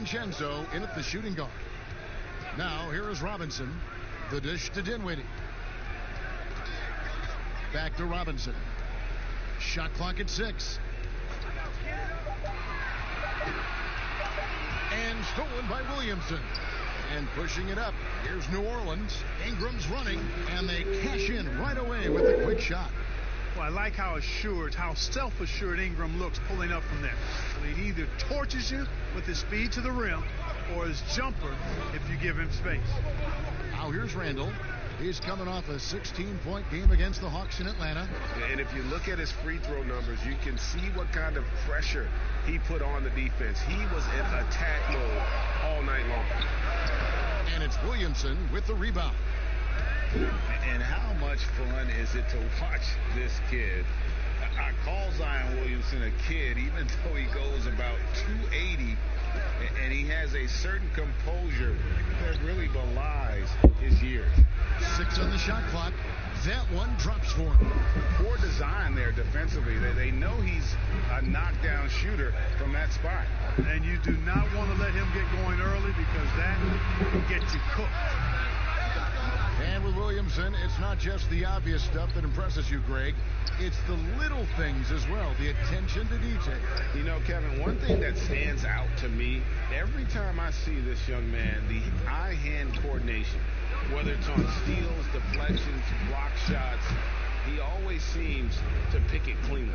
DiVincenzo in at the shooting guard. Now here is Robinson. The dish to Dinwiddie. Back to Robinson. Shot clock at 6. And stolen by Williamson. And pushing it up. Here's New Orleans. Ingram's running. And they cash in right away with a quick shot. Well, I like how self-assured Ingram looks pulling up from there. I mean, he either torches you with his speed to the rim or his jumper if you give him space. Now here's Randall. He's coming off a 16-point game against the Hawks in Atlanta. And if you look at his free throw numbers, you can see what kind of pressure he put on the defense. He was in attack mode all night long. And it's Williamson with the rebound. And how much fun is it to watch this kid? I call Zion Williamson a kid, even though he goes about 280, and he has a certain composure that really belies his years. 6 on the shot clock. That one drops for him. Poor design there defensively. They know he's a knockdown shooter from that spot. And you do not want to let him get going early because that will get you cooked. And with Williamson, it's not just the obvious stuff that impresses you, Greg. It's the little things as well, the attention to detail. You know, Kevin, one thing that stands out to me, every time I see this young man, the eye-hand coordination, whether it's on steals, deflections, block shots, he always seems to pick it cleanly.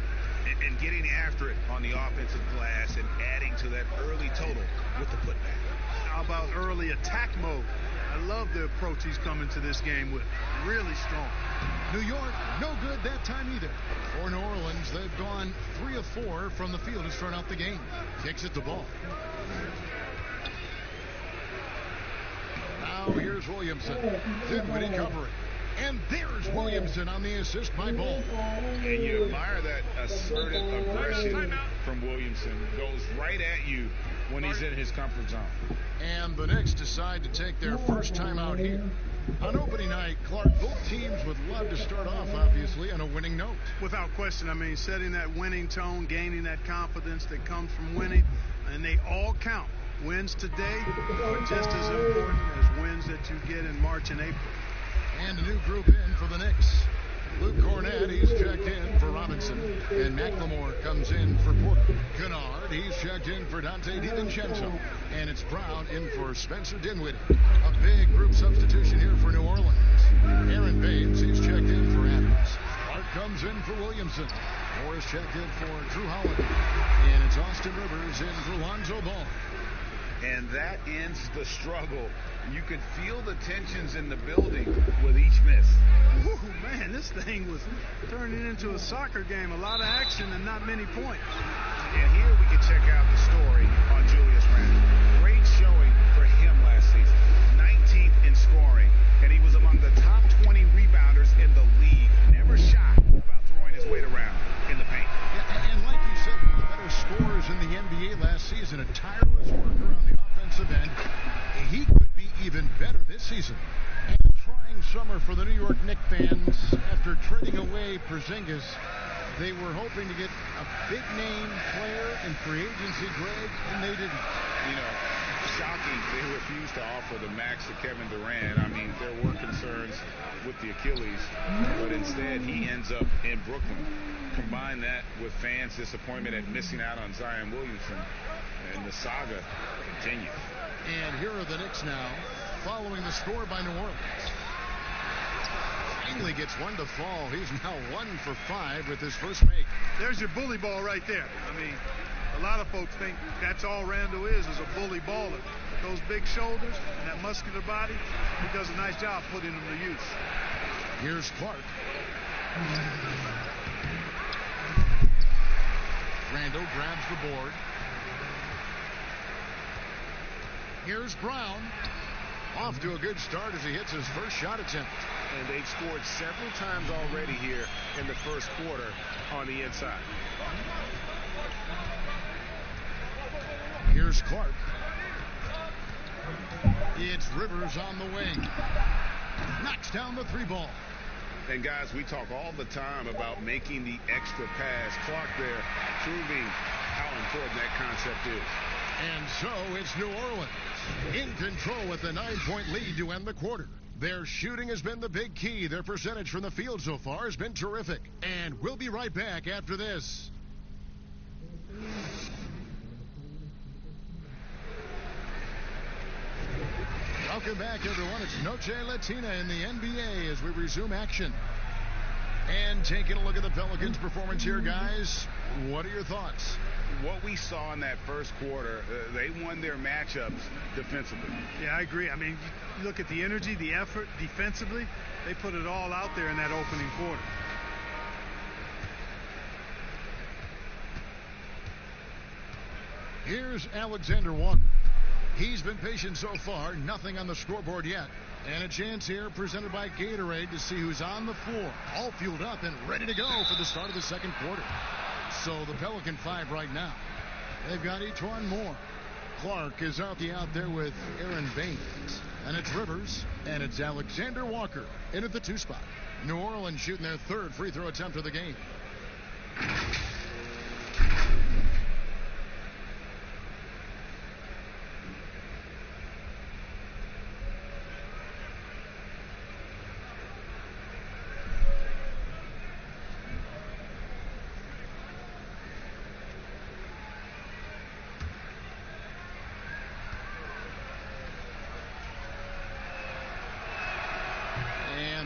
And getting after it on the offensive glass and adding to that early total with the putback. How about early attack mode? I love the approach he's coming to this game with. Really strong. New York, no good that time either. For New Orleans, they've gone 3 of 4 from the field to start out the game. Kicks it to ball. Now here's Williamson. Dinwiddie covering. And there's Williamson on the assist by Ball. And you admire that assertive aggression from Williamson. Goes right at you when he's in his comfort zone. And the Knicks decide to take their first time out here. On opening night, Clark, both teams would love to start off, obviously, on a winning note. Without question, I mean, setting that winning tone, gaining that confidence that comes from winning, and they all count. Wins today are just as important as wins that you get in March and April. And a new group in for the Knicks. Luke Cornett, he's checked in for Robinson. And McLemore comes in for Porter. Kennard, he's checked in for Dante DiVincenzo. And it's Brown in for Spencer Dinwiddie. A big group substitution here for New Orleans. Aaron Baines, he's checked in for Adams. Clark comes in for Williamson. Morris checked in for Drew Holiday. And it's Austin Rivers in for Lonzo Ball. And that ends the struggle. You could feel the tensions in the building with each miss. Ooh, man, this thing was turning into a soccer game. A lot of action and not many points. And here we can check out the story on Julius Randle. Great showing for him last season. 19th in scoring, and he was among the top 20 rebounders in the league. Never shy about throwing his weight around in the paint. Yeah, and like you said, one of the better scorers in the NBA last season, a tireless worker on the offensive end. He could be even better this season. And a trying summer for the New York Knicks fans after trading away Porzingis. They were hoping to get a big-name player in free agency, Greg, and they didn't. You know, shocking they refused to offer the max to Kevin Durant. I mean, there were concerns with the Achilles, but instead he ends up in Brooklyn. Combine that with fans' disappointment at missing out on Zion Williamson, and the saga continues. And here are the Knicks now, following the score by New Orleans. Finally gets one to fall. He's now 1 for 5 with his first make. There's your bully ball right there. I mean, a lot of folks think that's all Randle is a bully baller. Those big shoulders and that muscular body, he does a nice job putting them to use. Here's Clark. Randle grabs the board. Here's Brown. Off to a good start as he hits his first shot attempt. And they've scored several times already here in the first quarter on the inside. Here's Clark. It's Rivers on the wing. Knocks down the 3 ball. And guys, we talk all the time about making the extra pass. Clark there proving how important that concept is. And so it's New Orleans in control with a 9-point lead to end the quarter. Their shooting has been the big key. Their percentage from the field so far has been terrific. And we'll be right back after this. Welcome back, everyone. It's Noche Latina in the NBA as we resume action. And taking a look at the Pelicans' performance here, guys. What are your thoughts? What we saw in that first quarter, they won their matchups defensively. Yeah, I agree. I mean, you look at the energy, the effort defensively. They put it all out there in that opening quarter. Here's Alexander Walker. He's been patient so far, nothing on the scoreboard yet. And a chance here presented by Gatorade to see who's on the floor, all fueled up and ready to go for the start of the second quarter. So the Pelican 5 right now. They've got E'Twaun Moore. Clark is out there with Aaron Baines. And it's Rivers, and it's Alexander Walker in at the 2 spot. New Orleans shooting their 3rd free throw attempt of the game.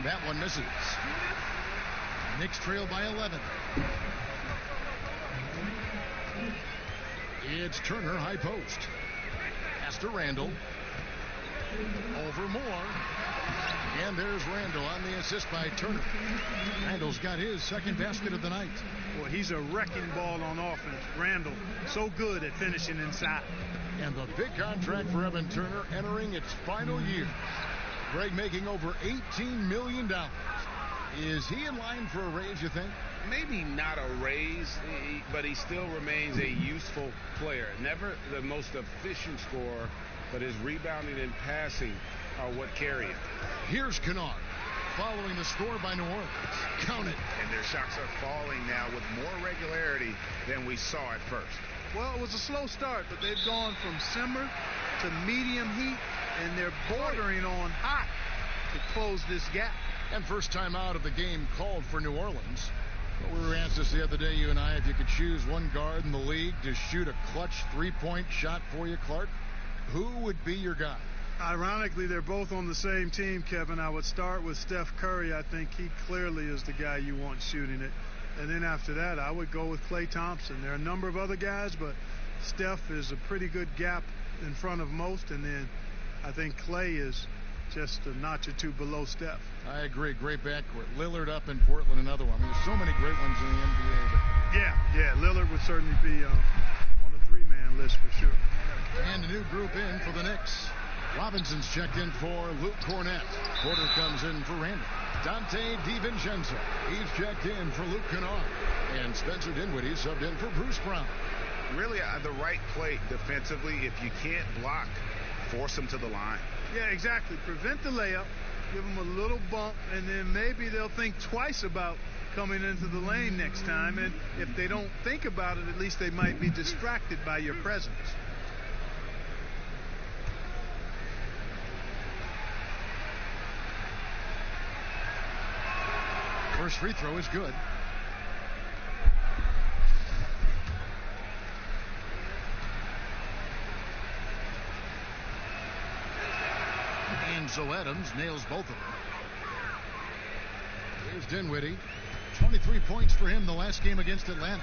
That one misses. Knicks trail by 11. It's Turner, high post. Pass to Randall. Over Moore. And there's Randall on the assist by Turner. Randall's got his 2nd basket of the night. Boy, he's a wrecking ball on offense. Randall, so good at finishing inside. And the big contract for Evan Turner entering its final year. Greg making over $18 million. Is he in line for a raise, you think? Maybe not a raise, but he still remains a useful player. Never the most efficient scorer, but his rebounding and passing are what carry him. Here's Kennard following the score by New Orleans. Count it. And their shots are falling now with more regularity than we saw at first. Well, it was a slow start, but they've gone from simmer to medium heat, and they're bordering on hot to close this gap. And first time out of the game called for New Orleans. Well, we were asked this the other day, you and I, if you could choose one guard in the league to shoot a clutch 3-point shot for you, Clark, who would be your guy? Ironically, they're both on the same team, Kevin. I would start with Steph Curry. I think he clearly is the guy you want shooting it. And then after that, I would go with Klay Thompson. There are a number of other guys, but Steph is a pretty good gap in front of most. And then I think Klay is just a notch or two below Steph. I agree. Great backcourt. Lillard up in Portland, another one. I mean, there's so many great ones in the NBA. But... Yeah. Lillard would certainly be on the 3-man list for sure. And a new group in for the Knicks. Robinson's checked in for Luke Cornett. Porter comes in for Randall. Dante DiVincenzo. He's checked in for Luke Kennard. And Spencer Dinwiddie subbed in for Bruce Brown. Really the right play defensively. If you can't block, force them to the line. Yeah, exactly. Prevent the layup. Give them a little bump, and then maybe they'll think twice about coming into the lane next time. And if they don't think about it, at least they might be distracted by your presence. First free throw is good. And so Adams nails both of them. Here's Dinwiddie. 23 points for him the last game against Atlanta.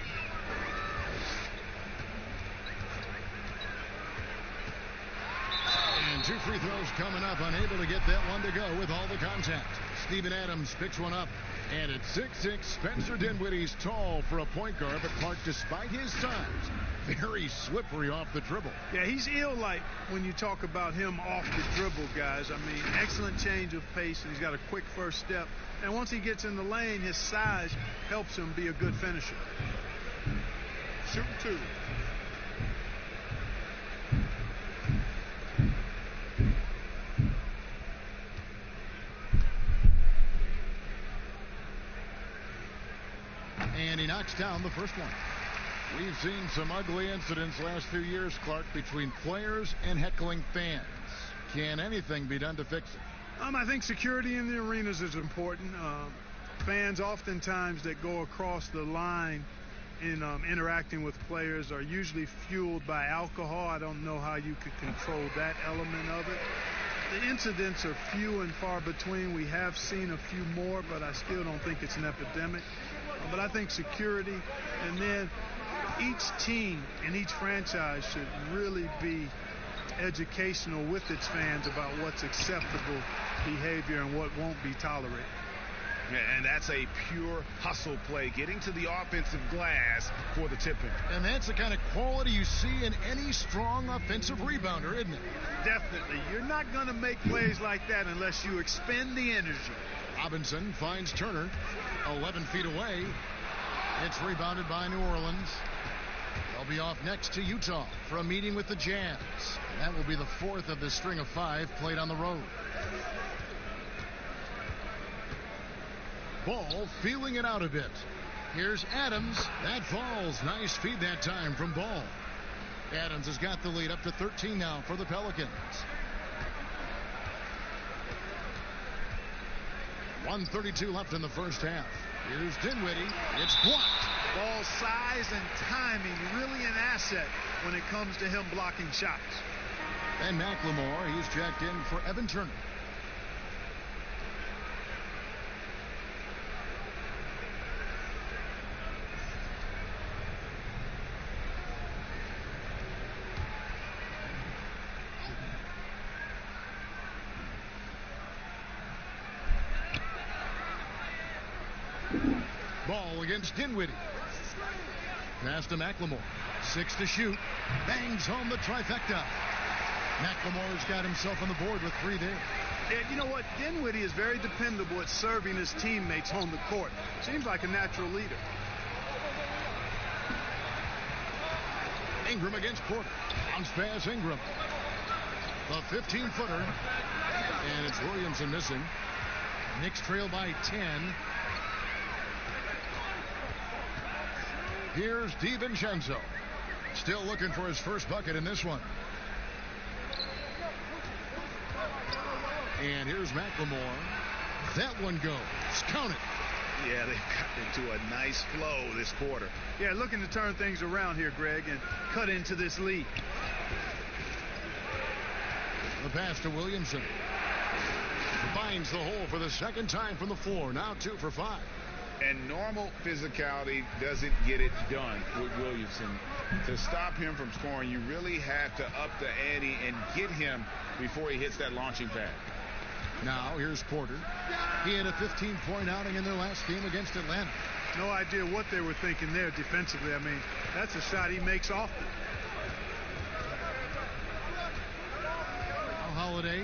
And 2 free throws coming up. Unable to get that one to go with all the contact. Steven Adams picks one up. And at 6'6", Spencer Dinwiddie's tall for a point guard, but Clark, despite his size, very slippery off the dribble. Yeah, he's ill-like when you talk about him off the dribble, guys. I mean, excellent change of pace, and he's got a quick first step. And once he gets in the lane, his size helps him be a good finisher. Shooting 2. And he knocks down the first one. We've seen some ugly incidents last few years, Clark, between players and heckling fans. Can anything be done to fix it? I think security in the arenas is important. Fans oftentimes that go across the line in interacting with players are usually fueled by alcohol. I don't know how you could control that element of it. The incidents are few and far between. We have seen a few more, but I still don't think it's an epidemic. But I think security, and then each team and each franchise should really be educational with its fans about what's acceptable behavior and what won't be tolerated. And that's a pure hustle play, getting to the offensive glass for the tip-in. And that's the kind of quality you see in any strong offensive rebounder, isn't it? Definitely. You're not going to make plays like that unless you expend the energy. Robinson finds Turner 11 feet away. It's rebounded by New Orleans. They'll be off next to Utah for a meeting with the Jazz. That will be the fourth of the string of 5 played on the road. Ball feeling it out a bit. Here's Adams. That falls. Nice feed that time from Ball. Adams has got the lead up to 13 now for the Pelicans. 1:32 left in the first half. Here's Dinwiddie. It's blocked. Ball size and timing really an asset when it comes to him blocking shots. And McLemore, he's checked in for Evan Turner. Ball against Dinwiddie. Pass to McLemore. 6 to shoot. Bangs home the trifecta. McLemore's got himself on the board with 3 there. And you know what? Dinwiddie is very dependable at serving his teammates on the court. Seems like a natural leader. Ingram against Porter. Bounce pass Ingram. The 15-footer. And it's Williamson missing. Knicks trail by 10. Here's DiVincenzo. Still looking for his first bucket in this one. And here's McLemore. That one goes. Count it. Yeah, they've got into a nice flow this quarter. Yeah, looking to turn things around here, Greg, and cut into this lead. The pass to Williamson. Finds the hole for the second time from the floor. Now 2 for 5. And normal physicality doesn't get it done with Williamson. To stop him from scoring, you really have to up the ante and get him before he hits that launching pad. Now here's Porter. He had a 15-point outing in their last game against Atlanta. No idea what they were thinking there defensively. I mean, that's a shot he makes often. Now Holiday,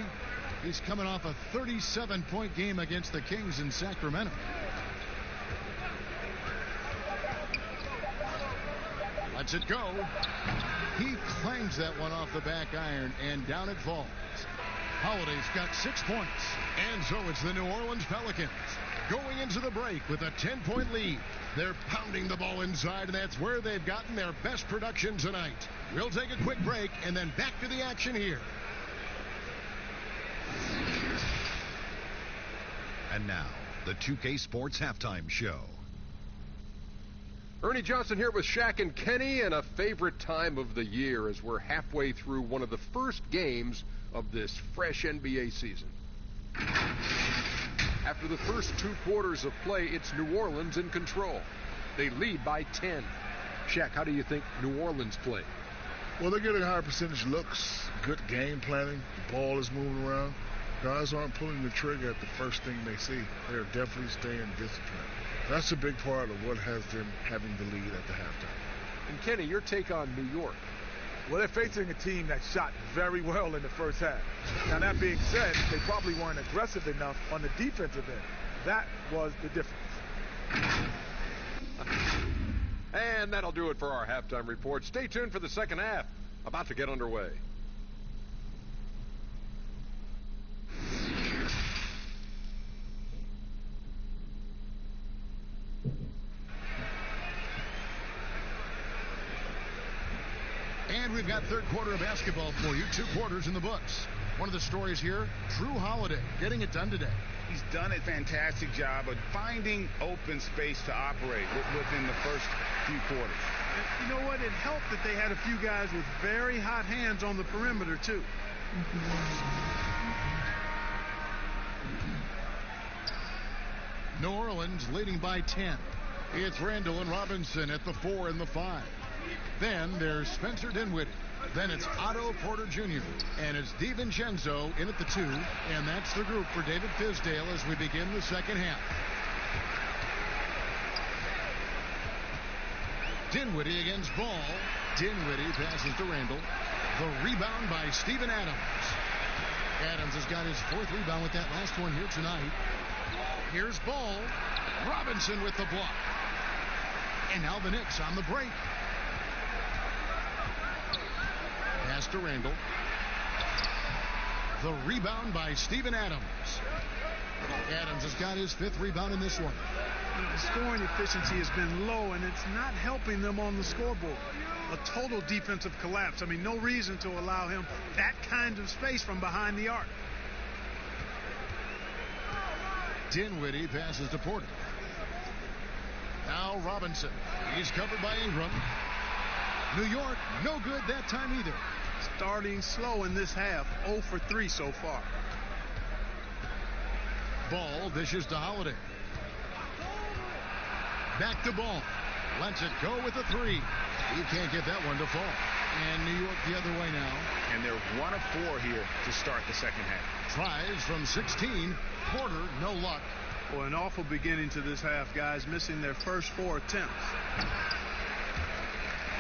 he's coming off a 37-point game against the Kings in Sacramento. Lets it go. He clangs that one off the back iron, and down it falls. Holiday's got 6 points. And so it's the New Orleans Pelicans going into the break with a 10-point lead. They're pounding the ball inside, and that's where they've gotten their best production tonight. We'll take a quick break and then back to the action here. And now, the 2K Sports Halftime Show. Ernie Johnson here with Shaq and Kenny, and a favorite time of the year as we're halfway through one of the first games of this fresh NBA season. After the first 2 quarters of play, it's New Orleans in control. They lead by 10. Shaq, how do you think New Orleans play? Well, they're getting high percentage looks, good game planning. The ball is moving around. Guys aren't pulling the trigger at the first thing they see. They're definitely staying disciplined. That's a big part of what has them having the lead at the halftime. And Kenny, your take on New York? Well, they're facing a team that shot very well in the first half. Now, that being said, they probably weren't aggressive enough on the defensive end. That was the difference. And that'll do it for our halftime report. Stay tuned for the second half. About to get underway. we've got third quarter of basketball for you. 2 quarters in the books. One of the stories here, Drew Holiday getting it done today. He's done a fantastic job of finding open space to operate within the first few quarters. And you know what? It helped that they had a few guys with very hot hands on the perimeter, too. New Orleans leading by 10. It's Randall and Robinson at the 4 and the 5. Then there's Spencer Dinwiddie. Then it's Otto Porter Jr. And it's DiVincenzo in at the 2. And that's the group for David Fizdale as we begin the second half. Dinwiddie against Ball. Dinwiddie passes to Randall. The rebound by Steven Adams. Adams has got his 4th rebound with that last one here tonight. Here's Ball. Robinson with the block. And now the Knicks on the break. Pass to Randall. The rebound by Steven Adams. Adams has got his 5th rebound in this one. The scoring efficiency has been low, and it's not helping them on the scoreboard. A total defensive collapse. I mean, no reason to allow him that kind of space from behind the arc. Dinwiddie passes to Porter. Now Robinson. He's covered by Ingram. New York, no good that time either. Starting slow in this half, 0 for 3 so far. Ball dishes to Holiday. Back to Ball. Lets it go with a 3. He can't get that one to fall. And New York the other way now. And they're 1 of 4 here to start the second half. Tries from 16. Porter, no luck. Well, an awful beginning to this half, guys, missing their first 4 attempts.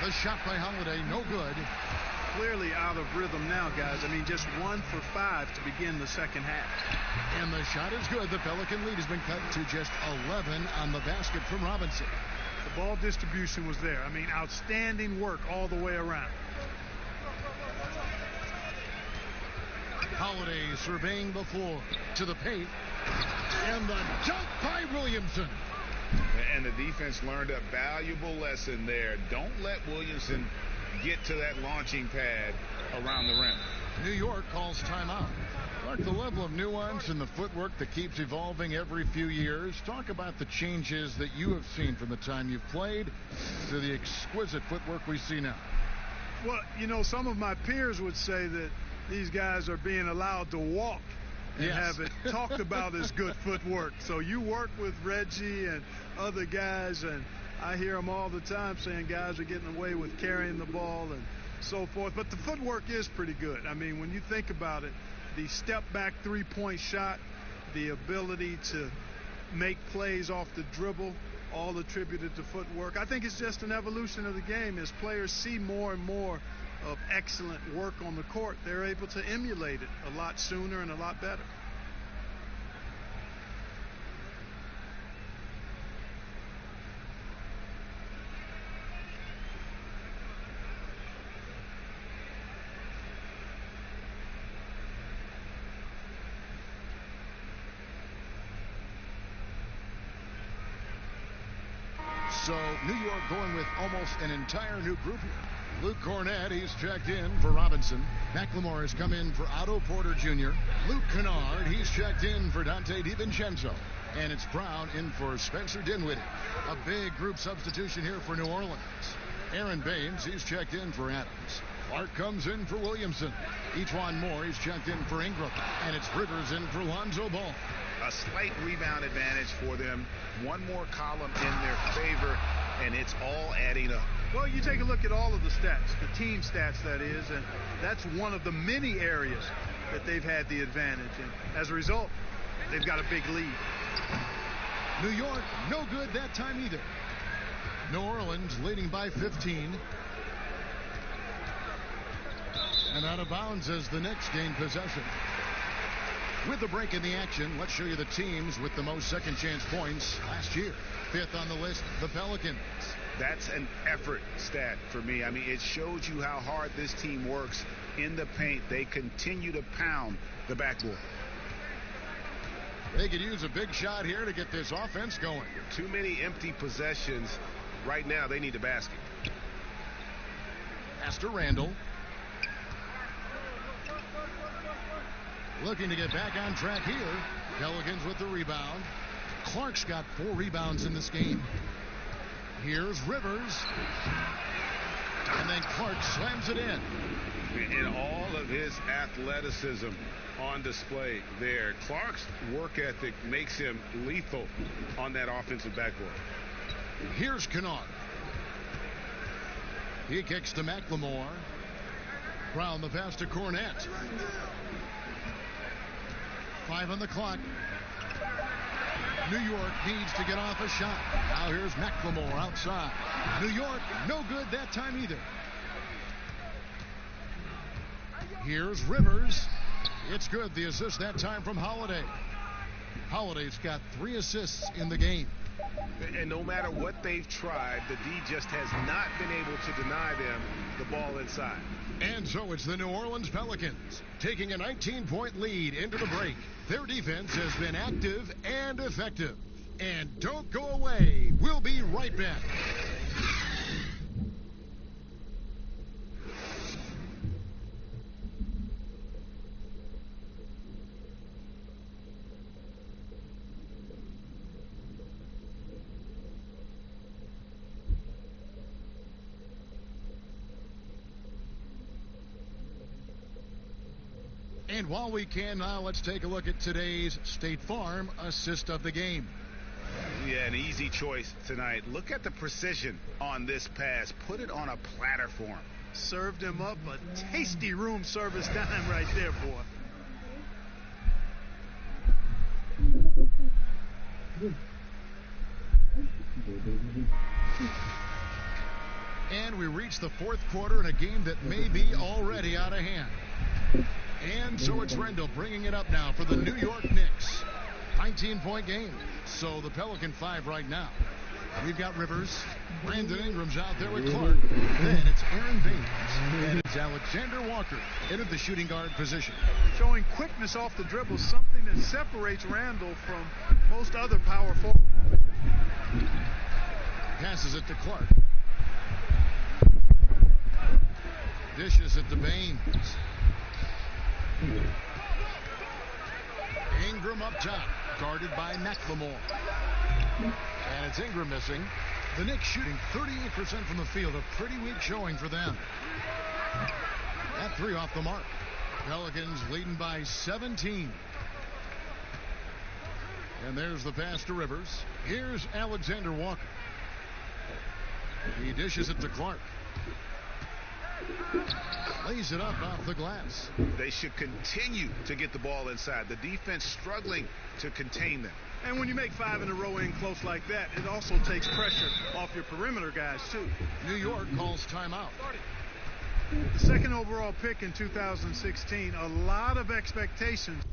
The shot by Holiday, no good. Clearly out of rhythm now, guys. I mean, just 1 for 5 to begin the second half. And the shot is good. The Pelican lead has been cut to just 11 on the basket from Robinson. The ball distribution was there. I mean, outstanding work all the way around. Holiday surveying the floor to the paint. And the dunk by Williamson. And the defense learned a valuable lesson there. Don't let Williamson get to that launching pad around the rim. New York calls timeout. Mark, the level of nuance in the footwork that keeps evolving every few years. Talk about the changes that you have seen from the time you've played to the exquisite footwork we see now. Well, you know, some of my peers would say that these guys are being allowed to walk and have it talked about as good footwork. So you work with Reggie and other guys, and I hear them all the time saying guys are getting away with carrying the ball and so forth. But the footwork is pretty good. I mean, when you think about it, the step-back three-point shot, the ability to make plays off the dribble, all attributed to footwork. I think it's just an evolution of the game. As players see more and more of excellent work on the court, they're able to emulate it a lot sooner and a lot better. So New York going with almost an entire new group here. Luke Cornett, he's checked in for Robinson. McLemore has come in for Otto Porter Jr. Luke Kennard, he's checked in for Dante DiVincenzo. And it's Brown in for Spencer Dinwiddie. A big group substitution here for New Orleans. Aaron Baines, he's checked in for Adams. Clark comes in for Williamson. Ejuan Moore, he's checked in for Ingram. And it's Rivers in for Lonzo Ball. A slight rebound advantage for them. One more column in their favor, and it's all adding up. Well, you take a look at all of the stats, the team stats, that is, and that's one of the many areas that they've had the advantage. And as a result, they've got a big lead. New York, no good that time either. New Orleans leading by 15. And out of bounds as the Knicks gain possession. With a break in the action, let's show you the teams with the most second chance points last year. 5th on the list, the Pelicans. That's an effort stat for me. I mean, it shows you how hard this team works in the paint. They continue to pound the backboard. They could use a big shot here to get this offense going. Too many empty possessions. Right now, they need a basket. Pass to Randall. looking to get back on track here. Pelicans with the rebound. Clark's got 4 rebounds in this game. Here's Rivers. And then Clark slams it in. And all of his athleticism on display there. Clark's work ethic makes him lethal on that offensive backboard. Here's Kennard. He kicks to McLemore. Brown the pass to Cornette. 5 on the clock. New York needs to get off a shot. Now here's McLemore outside. New York, no good that time either. Here's Rivers. It's good. The assist that time from Holiday. Holiday's got 3 assists in the game. And no matter what they've tried, the D just has not been able to deny them the ball inside. And so it's the New Orleans Pelicans taking a 19-point lead into the break. Their defense has been active and effective. And don't go away. We'll be right back. And while we can now, let's take a look at today's State Farm assist of the game. Yeah, an easy choice tonight. Look at the precision on this pass. Put it on a platter for him. Served him up a tasty room service dime right there, boy. And we reach the 4th quarter in a game that may be already out of hand. And so it's Rendell bringing it up now for the New York Knicks. 19-point game. So the Pelican 5 right now. We've got Rivers. Brandon Ingram's out there with Clark. Then it's Aaron Baines. And it's Alexander Walker into the shooting guard position. Showing quickness off the dribble, something that separates Randall from most other power forwards. Passes it to Clark. Dishes it to Baines. Ingram up top, guarded by McLemore. And it's Ingram missing. The Knicks shooting 38% from the field, a pretty weak showing for them. That 3 off the mark. Pelicans leading by 17. And there's the pass to Rivers. Here's Alexander Walker. He dishes it to Clark. Lays it up off the glass. They should continue to get the ball inside. The defense struggling to contain them. And when you make 5 in a row in close like that, it also takes pressure off your perimeter guys, too. New York calls timeout. The 2nd overall pick in 2016, a lot of expectations.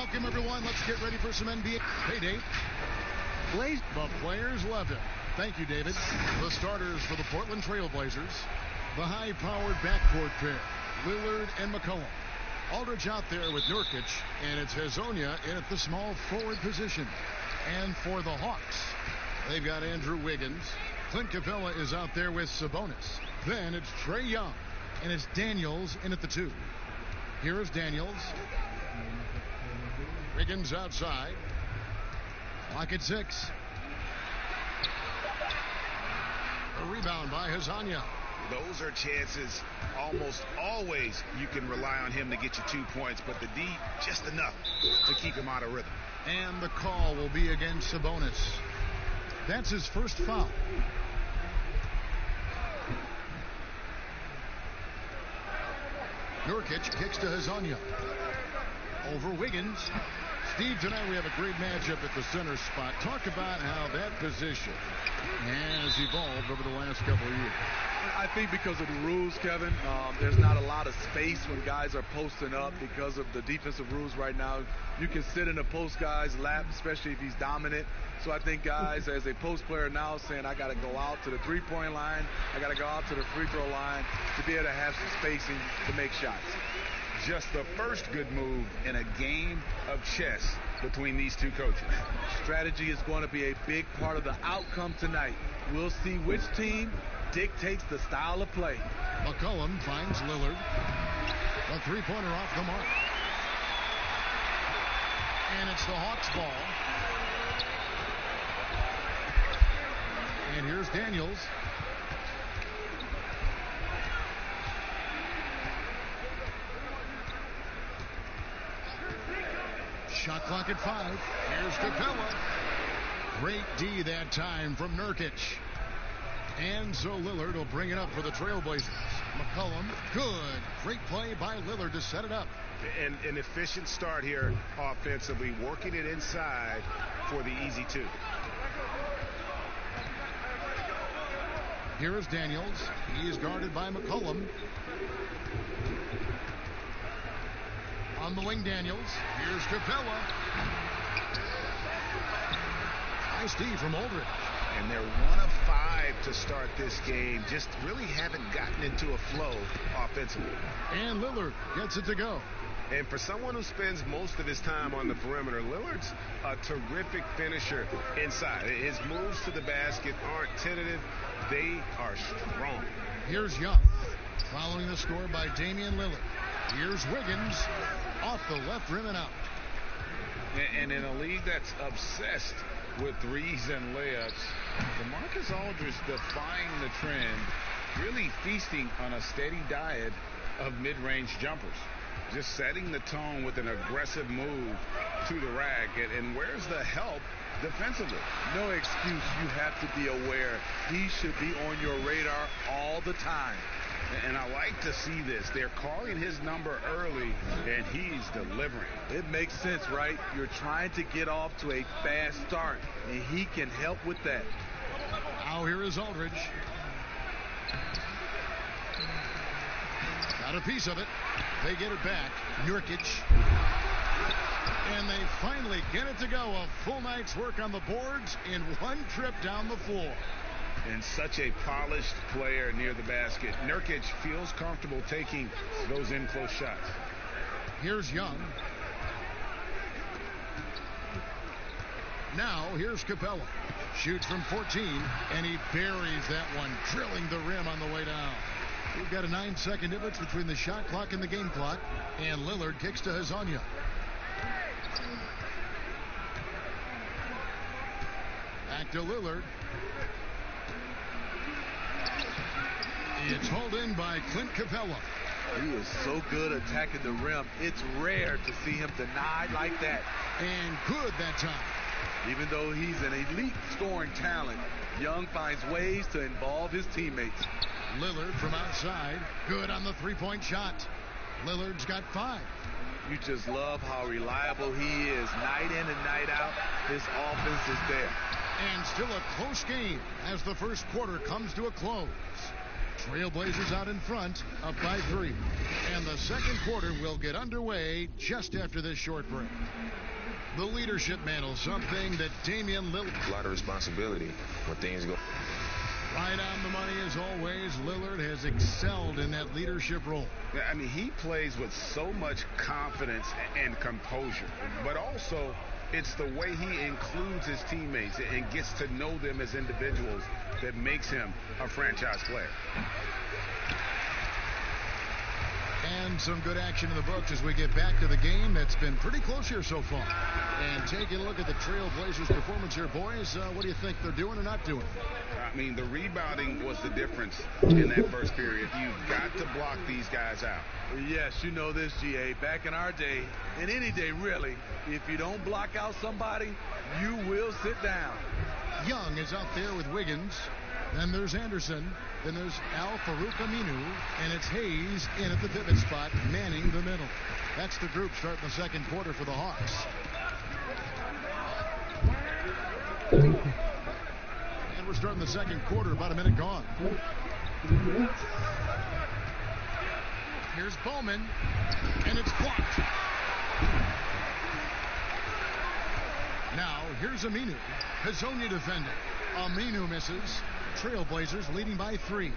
Welcome, everyone. Let's get ready for some NBA. Hey, Dave. The players loved it. Thank you, David. The starters for the Portland Trail Blazers. The high-powered backcourt pair, Lillard and McCollum. Aldridge out there with Nurkic, and it's Hezonja in at the small forward position. And for the Hawks, they've got Andrew Wiggins. Clint Capella is out there with Sabonis. Then it's Trae Young, and it's Daniels in at the 2. Here is Daniels. Wiggins outside. Clock at 6. A rebound by Hezonja. Those are chances almost always you can rely on him to get you 2 points, but the D just enough to keep him out of rhythm. And the call will be against Sabonis. That's his first foul. Nurkic kicks to Hezonja. Over Wiggins. Steve, tonight we have a great matchup at the center spot. Talk about how that position has evolved over the last couple of years. I think because of the rules, Kevin, there's not a lot of space when guys are posting up because of the defensive rules right now. You can sit in a post guy's lap, especially if he's dominant. So I think guys, as a post player now, saying I got to go out to the three-point line, I got to go out to the free throw line to be able to have some spacing to make shots. Just the first good move in a game of chess between these two coaches. Strategy is going to be a big part of the outcome tonight. We'll see which team dictates the style of play. McCollum finds Lillard. A three-pointer off the mark. And it's the Hawks ball. And here's Daniels. Shot clock at 5. Here's Capella. Great D that time from Nurkic. And so Lillard will bring it up for the Trailblazers. McCollum, good. Great play by Lillard to set it up. And an efficient start here offensively, working it inside for the easy 2. Here is Daniels. He is guarded by McCollum. On the wing, Daniels. Here's Capella. Nice D from Aldridge. And they're 1 of 5 to start this game. Just really haven't gotten into a flow offensively. And Lillard gets it to go. And for someone who spends most of his time on the perimeter, Lillard's a terrific finisher inside. His moves to the basket aren't tentative. They are strong. Here's Young, following the score by Damian Lillard. Here's Wiggins, off the left rim and out. And in a league that's obsessed with threes and layups, DeMarcus Aldridge defying the trend, really feasting on a steady diet of mid-range jumpers. Just setting the tone with an aggressive move to the rack. And where's the help defensively? No excuse. You have to be aware. He should be on your radar all the time. And I like to see this. They're calling his number early, and he's delivering. It makes sense, right? You're trying to get off to a fast start, and he can help with that. Now here is Aldridge. Got a piece of it. They get it back. Nurkic. And they finally get it to go. A full night's work on the boards in one trip down the floor. And such a polished player near the basket. Nurkic feels comfortable taking those in-close shots. Here's Young. Now here's Capella. Shoots from 14, and he buries that one, drilling the rim on the way down. We've got a 9-second difference between the shot clock and the game clock, and Lillard kicks to Hezonja. Back to Lillard. It's hauled in by Clint Capella. He is so good attacking the rim. It's rare to see him denied like that. And good that time. Even though he's an elite scoring talent, Young finds ways to involve his teammates. Lillard from outside. Good on the three-point shot. Lillard's got 5. You just love how reliable he is. Night in and night out, his offense is there. And still a close game as the first quarter comes to a close. Trailblazers out in front, up by 3. And the second quarter will get underway just after this short break. The leadership mantle, something that Damian Lillard. A lot of responsibility when things go. Right on the money as always. Lillard has excelled in that leadership role. Yeah, I mean, he plays with so much confidence and composure, but also it's the way he includes his teammates and gets to know them as individuals that makes him a franchise player. And some good action in the books as we get back to the game that's been pretty close here so far. And taking a look at the Trailblazers' performance here, boys, what do you think they're doing or not doing? I mean, the rebounding was the difference in that first period. You've got to block these guys out. Yes, you know this, GA. Back in our day, and any day really, if you don't block out somebody, you will sit down. Young is out there with Wiggins. Then there's Anderson. Then there's Al-Farouq Aminu. And it's Hayes in at the pivot spot, manning the middle. That's the group starting the second quarter for the Hawks. And we're starting the second quarter, about a minute gone. Here's Bowman, and it's blocked. Now, here's Aminu. Hazonia defending. Aminu misses. Trailblazers leading by 3.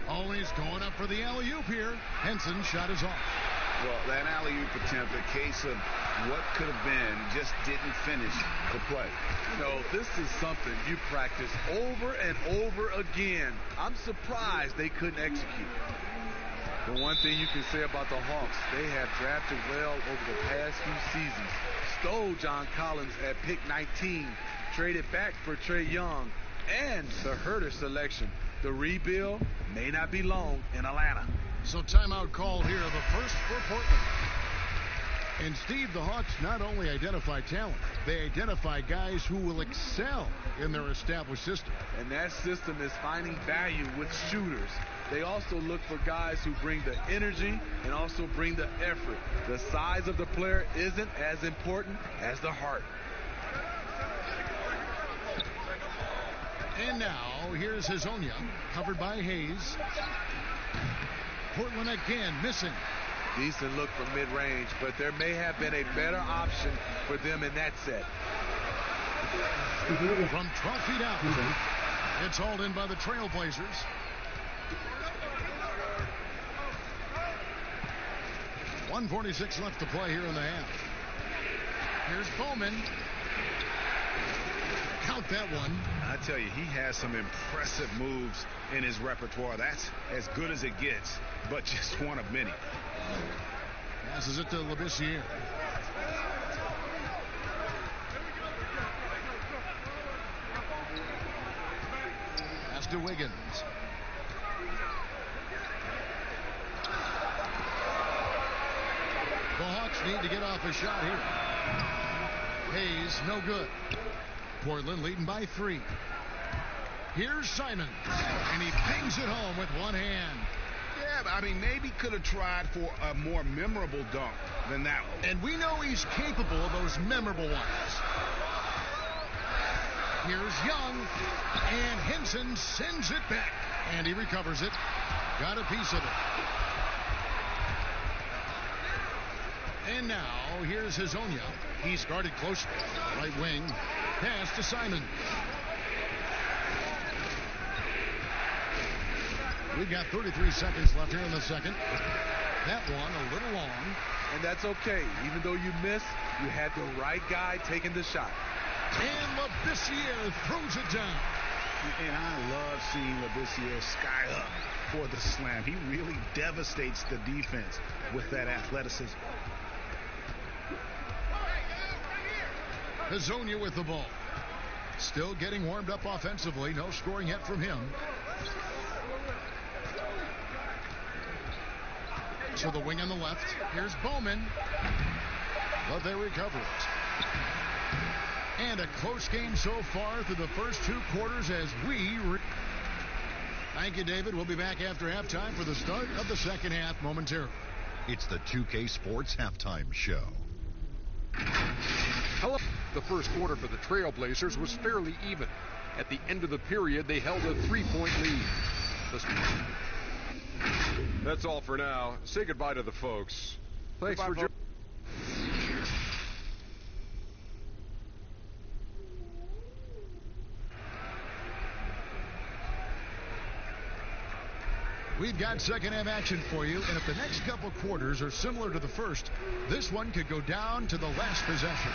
Always going up for the alley-oop here. Henson's shot is off. Well, that alley-oop attempt, a case of what could have been, just didn't finish the play. You know, this is something you practice over and over again. I'm surprised they couldn't execute. The one thing you can say about the Hawks, they have drafted well over the past few seasons. Stole John Collins at pick 19, traded back for Trae Young, and the Herter selection. The rebuild may not be long in Atlanta. So timeout called here, the first for Portland. And Steve, the Hawks not only identify talent, they identify guys who will excel in their established system. And that system is finding value with shooters. They also look for guys who bring the energy and also bring the effort. The size of the player isn't as important as the heart. And now, here's Hazonia, covered by Hayes. Portland again missing. Decent look from mid-range, but there may have been a better option for them in that set. From 12 feet out, it's hauled in by the Trailblazers. .146 left to play here in the half. Here's Bowman. Count that one. I tell you, he has some impressive moves in his repertoire. That's as good as it gets, but just one of many. Passes it to Labissiere. Pass to Wiggins. The Hawks need to get off a shot here. Hayes, no good. Portland leading by 3. Here's Simons, and he bangs it home with one hand. Yeah, I mean, maybe could have tried for a more memorable dunk than that one. And we know he's capable of those memorable ones. Here's Young, and Henson sends it back, and he recovers it. Got a piece of it. And now, here's Hazonia. He's guarded closely. Right wing. Pass to Simon. We've got 33 seconds left here in the second. That one a little long. And that's okay. Even though you missed, you had the right guy taking the shot. And Labissiere throws it down. And I love seeing Labissiere sky up for the slam. He really devastates the defense with that athleticism. Hazonia with the ball. Still getting warmed up offensively. No scoring yet from him. So the wing on the left. Here's Bowman. But they recover it. And a close game so far through the first 2 quarters as we... Thank you, David. We'll be back after halftime for the start of the second half momentarily. It's the 2K Sports Halftime Show. The first quarter for the Trailblazers was fairly even. At the end of the period, they held a 3-point lead. That's all for now. Say goodbye to the folks. Thanks for joining. We've got second half action for you, and if the next couple quarters are similar to the first, this one could go down to the last possession.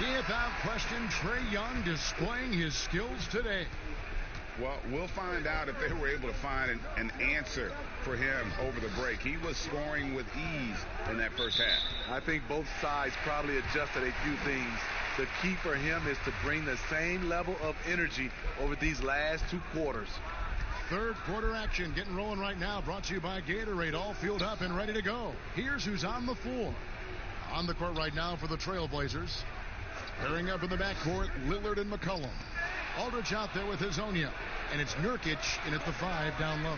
Without question, Trae Young displaying his skills today. Well, we'll find out if they were able to find an answer for him over the break. He was scoring with ease in that first half. I think both sides probably adjusted a few things. The key for him is to bring the same level of energy over these last two quarters. Third quarter action getting rolling right now, brought to you by Gatorade, all fueled up and ready to go. Here's who's on the floor. On the court right now for the Trailblazers. Pairing up in the backcourt, Lillard and McCollum. Aldridge out there with Hazonia. And it's Nurkic in at the 5 down low.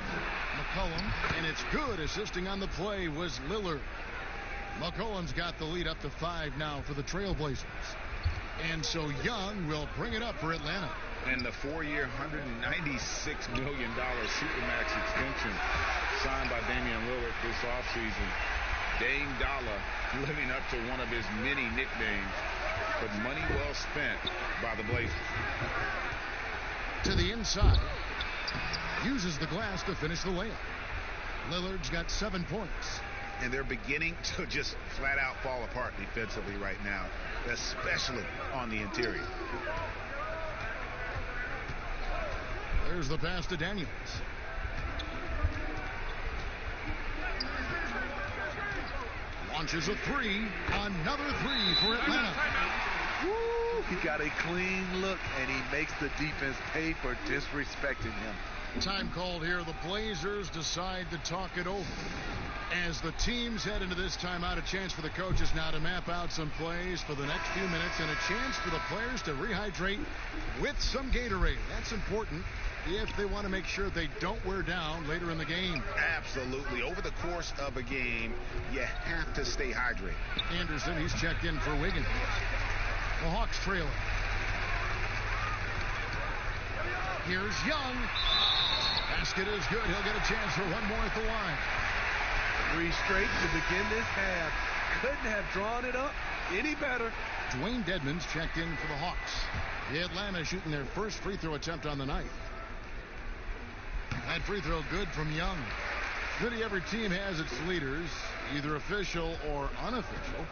McCollum, and it's good. Assisting on the play was Lillard. McCollum's got the lead up to 5 now for the Trailblazers. And so Young will bring it up for Atlanta. And the 4-year, $196 million Supermax extension signed by Damian Lillard this offseason. Dame Dollar living up to one of his many nicknames, but money well spent by the Blazers. To the inside. Uses the glass to finish the layup. Lillard's got 7 points. And they're beginning to just flat out fall apart defensively right now, especially on the interior. There's the pass to Daniels. Launches a 3. Another 3 for Atlanta. Woo! He got a clean look, and he makes the defense pay for disrespecting him. Time called here. The Blazers decide to talk it over. As the teams head into this timeout, a chance for the coaches now to map out some plays for the next few minutes and a chance for the players to rehydrate with some Gatorade. That's important if they want to make sure they don't wear down later in the game. Absolutely. Over the course of a game, you have to stay hydrated. Anderson, he's checked in for Wiggins. The Hawks trailing. Here's Young. Basket is good. He'll get a chance for one more at the line. 3 straight to begin this half. Couldn't have drawn it up any better. Dwayne Dedmon's checked in for the Hawks. The Atlanta shooting their first free throw attempt on the night. That free throw good from Young. Really, every team has its leaders, either official or unofficial.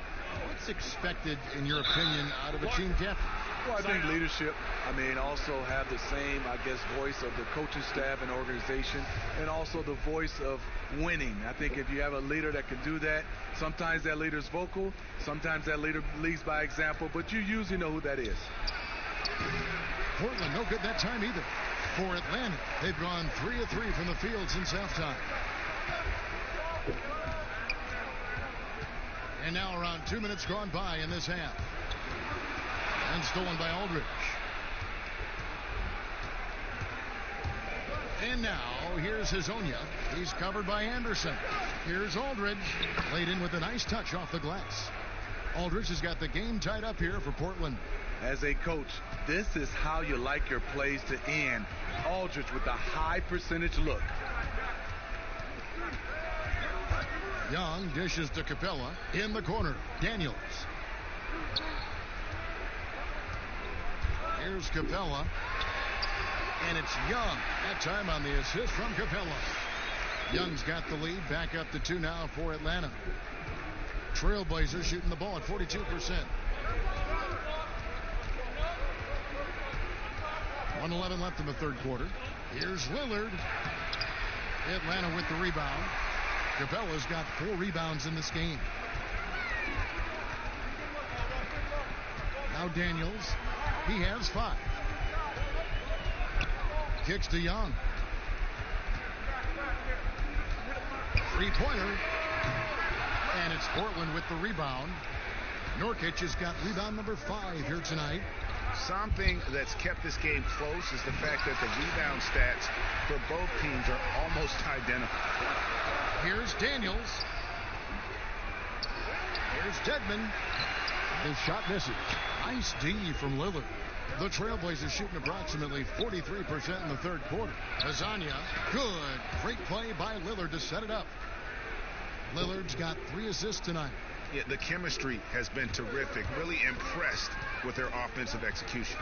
What's expected, in your opinion, out of a team captain? Well, I think leadership. I mean, also have the same, I guess, voice of the coaching staff and organization, and also the voice of winning. I think if you have a leader that can do that, sometimes that leader's vocal, sometimes that leader leads by example, but you usually know who that is. Portland, no good that time either. For Atlanta, they've gone 3 of 3 from the field since halftime. And now around 2 minutes gone by in this half. And stolen by Aldridge. And now here's Hazonia. He's covered by Anderson. Here's Aldridge. Laid in with a nice touch off the glass. Aldridge has got the game tied up here for Portland. As a coach, this is how you like your plays to end. Aldridge with a high percentage look. Young dishes to Capella in the corner. Daniels. Here's Capella. And it's Young. That time on the assist from Capella. Young's got the lead. Back up to 2 now for Atlanta. Trailblazers shooting the ball at 42%. 1:11 left in the third quarter. Here's Lillard. Atlanta with the rebound. Capella's got 4 rebounds in this game. Now Daniels. He has 5. Kicks to Young. 3-pointer. And it's Portland with the rebound. Nurkic has got rebound number 5 here tonight. Something that's kept this game close is the fact that the rebound stats for both teams are almost identical. Here's Daniels. Here's Dedmon. His shot misses. Nice D from Lillard. The Trailblazers shooting approximately 43% in the third quarter. Lasagna, good. Great play by Lillard to set it up. Lillard's got 3 assists tonight. Yeah, the chemistry has been terrific. Really impressed with their offensive execution.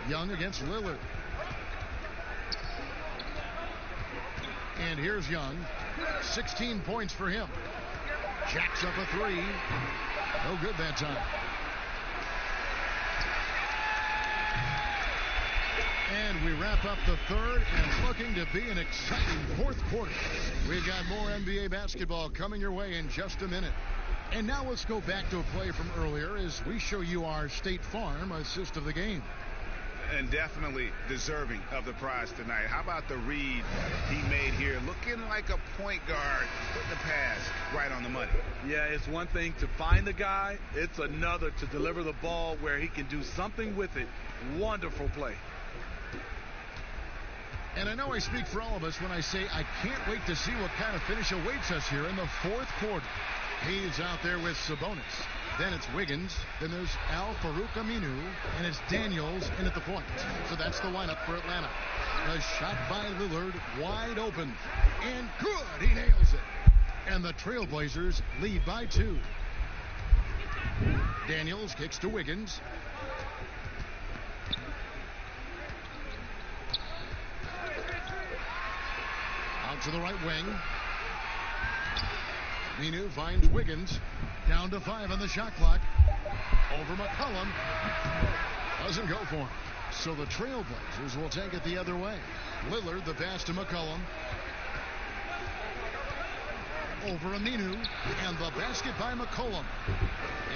Young against Lillard. And here's Young. 16 points for him. Jacks up a 3. No good that time. And we wrap up the third, and it's looking to be an exciting fourth quarter. We've got more NBA basketball coming your way in just a minute. And now let's go back to a play from earlier as we show you our State Farm assist of the game. And definitely deserving of the prize tonight. How about the read he made here? Looking like a point guard, putting the pass right on the money. Yeah, it's one thing to find the guy. It's another to deliver the ball where he can do something with it. Wonderful play. And I know I speak for all of us when I say I can't wait to see what kind of finish awaits us here in the fourth quarter. He's out there with Sabonis. Then it's Wiggins. Then there's Al-Farouq Aminu. And it's Daniels in at the point. So that's the lineup for Atlanta. A shot by Lillard, wide open. And good. He nails it. And the Trailblazers lead by 2. Daniels kicks to Wiggins. Out to the right wing. Aminu finds Wiggins. Down to 5 on the shot clock. Over McCollum. Doesn't go for him. So the Trailblazers will take it the other way. Lillard, the pass to McCollum. Over Aminu. And the basket by McCollum.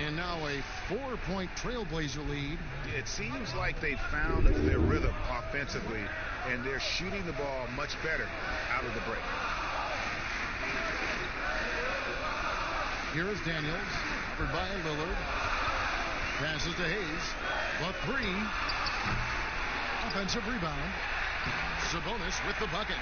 And now a 4-point Trailblazer lead. It seems like they found their rhythm offensively, and they're shooting the ball much better out of the break. Here is Daniels, covered by Lillard. Passes to Hayes. The 3. Offensive rebound. Sabonis with the bucket.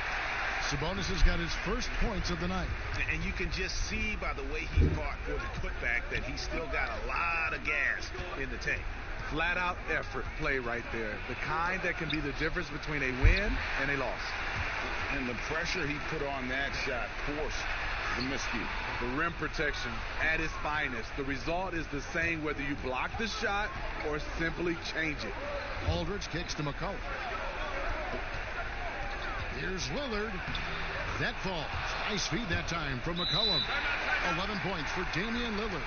Sabonis has got his first points of the night. And you can just see by the way he fought for the putback that he's still got a lot of gas in the tank. Flat out effort play right there. The kind that can be the difference between a win and a loss. And the pressure he put on that shot forced the miscue. The rim protection at its finest. The result is the same whether you block the shot or simply change it. Aldridge kicks to McCollum. Here's Lillard. That falls. Nice feed that time from McCollum. 11 points for Damian Lillard.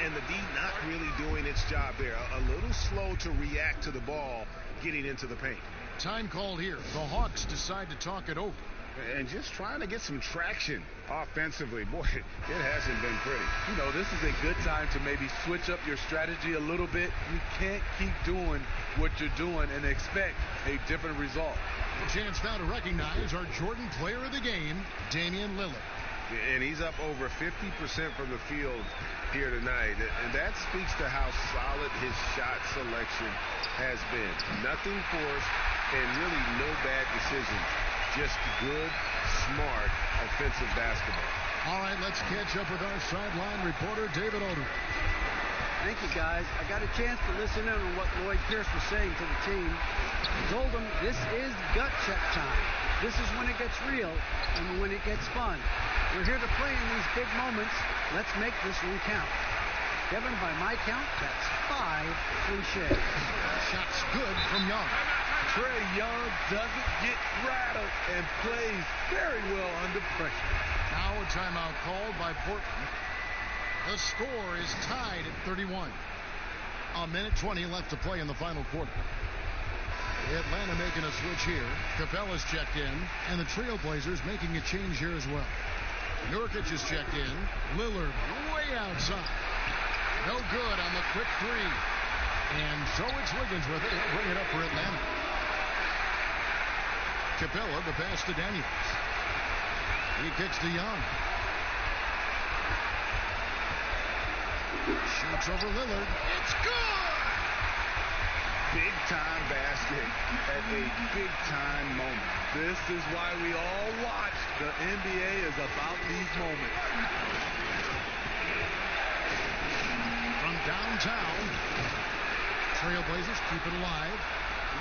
And the D not really doing its job there. A little slow to react to the ball getting into the paint. Time called here. The Hawks decide to talk it over. And just trying to get some traction offensively. Boy, it hasn't been pretty. You know, this is a good time to maybe switch up your strategy a little bit. You can't keep doing what you're doing and expect a different result. A chance now to recognize our Jordan Player of the Game, Damian Lillard. And he's up over 50% from the field here tonight. And that speaks to how solid his shot selection has been. Nothing forced and really no bad decisions. Just good, smart, offensive basketball. All right, let's catch up with our sideline reporter, David Odom. Thank you, guys. I got a chance to listen in on what Lloyd Pierce was saying to the team. He told them this is gut check time. This is when it gets real and when it gets fun. We're here to play in these big moments. Let's make this one count. Kevin, by my count, that's 5 cliches. Shot's good from Young. Trae Young doesn't get rattled and plays very well under pressure. Now a timeout called by Portland. The score is tied at 31. A minute 20 left to play in the final quarter. Atlanta making a switch here. Capella's checked in, and the Trailblazers making a change here as well. Nurkic is checked in. Lillard way outside. No good on the quick 3. And so it's Wiggins with it. He'll bring it up for Atlanta. Capella, the pass to Daniels. He kicks to Young. Shoots over Lillard. It's good! Big time basket at a big time moment. This is why we all watch. The NBA is about these moments. down. Trailblazers keep it alive.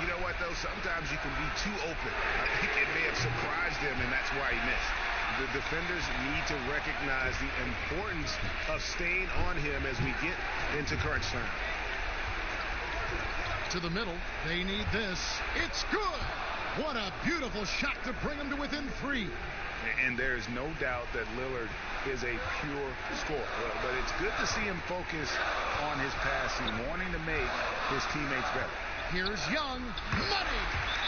You know what, though? Sometimes you can be too open. I think it may have surprised him, and that's why he missed. The defenders need to recognize the importance of staying on him as we get into crunch time. To the middle. They need this. It's good. What a beautiful shot to bring him to within 3. And there's no doubt that Lillard is a pure scorer. But it's good to see him focus on his passing, wanting to make his teammates better. Here's Young. Money.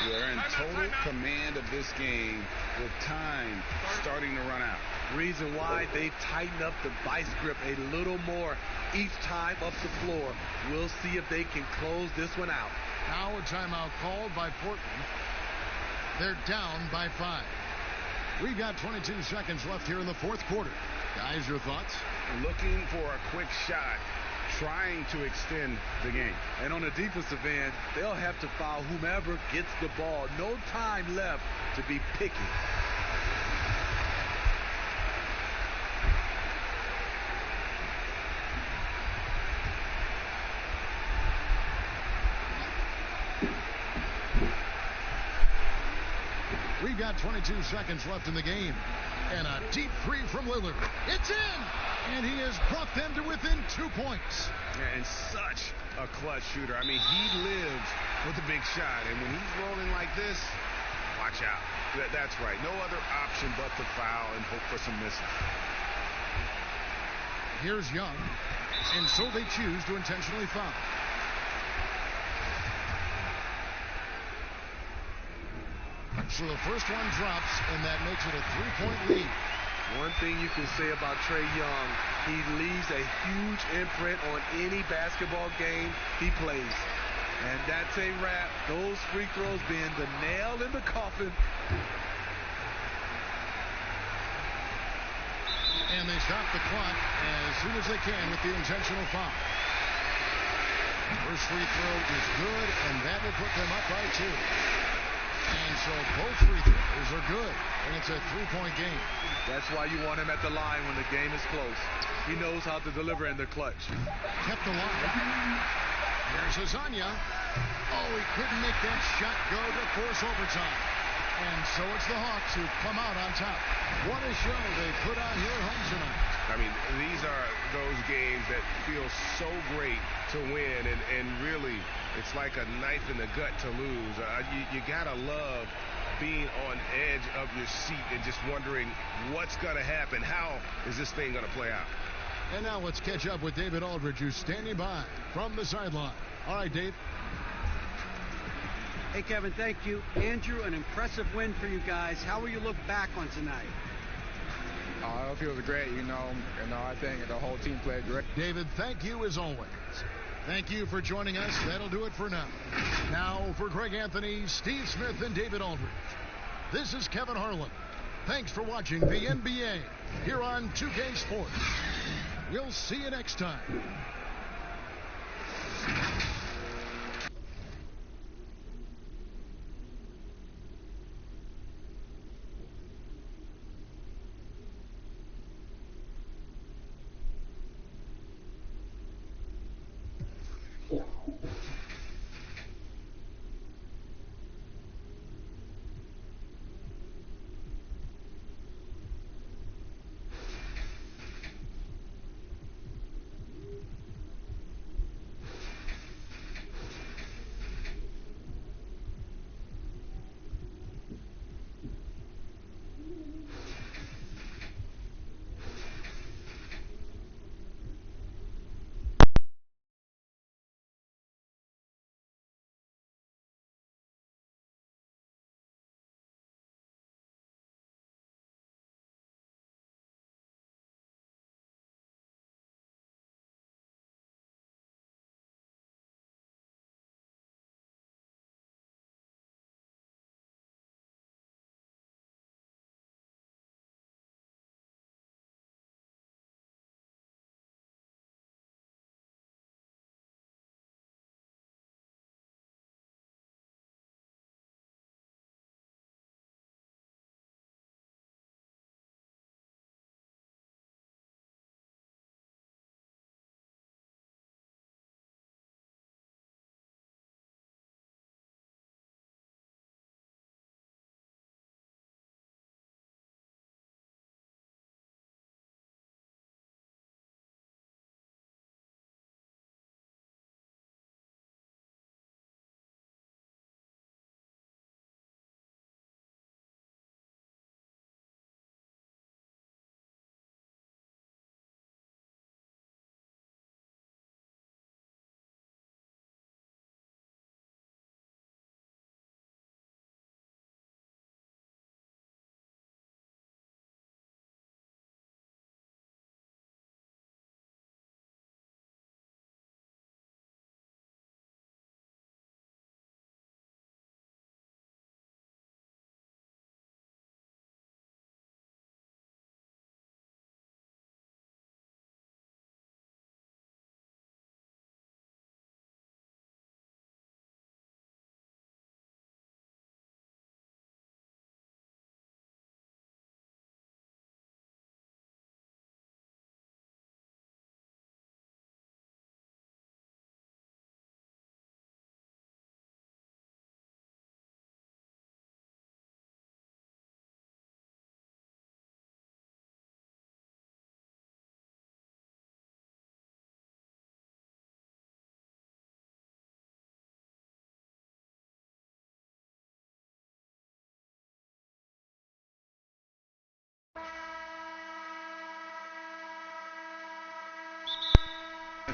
They're in total command of this game with time starting to run out. Reason why they've tightened up the vice grip a little more each time up the floor. We'll see if they can close this one out. Now a timeout called by Portland. They're down by 5. We've got 22 seconds left here in the fourth quarter. Guys, your thoughts? Looking for a quick shot, trying to extend the game. And on the defensive end, they'll have to foul whomever gets the ball. No time left to be picky. We've got 22 seconds left in the game. And a deep 3 from Lillard. It's in! And he has brought them to within 2 points. And such a clutch shooter. I mean, he lives with a big shot. And when he's rolling like this, watch out. That's right. No other option but to foul and hope for some misses. Here's Young. And so they choose to intentionally foul. So the first one drops, and that makes it a 3-point lead. One thing you can say about Trae Young, he leaves a huge imprint on any basketball game he plays. And that's a wrap. Those free throws being the nail in the coffin. And they stop the clock as soon as they can with the intentional foul. First free throw is good, and that will put them up by 2. And so both free throws are good, and it's a 3-point game. That's why you want him at the line when the game is close. He knows how to deliver in the clutch. Kept alive. Here's Azania. Oh, he couldn't make that shot go to force overtime. And so it's the Hawks who come out on top. What a show they put on here at home tonight. I mean, these are those games that feel so great to win, and really, it's like a knife in the gut to lose. You gotta love being on edge of your seat and just wondering what's gonna happen. How is this thing gonna play out? And now let's catch up with David Aldridge, who's standing by from the sideline. All right, Dave. Hey, Kevin, thank you. Andrew, an impressive win for you guys. How will you look back on tonight? It feels great, I think the whole team played great. David, thank you as always. Thank you for joining us. That'll do it for now. Now for Greg Anthony, Steve Smith, and David Aldridge. This is Kevin Harlan. Thanks for watching the NBA here on 2K Sports. We'll see you next time.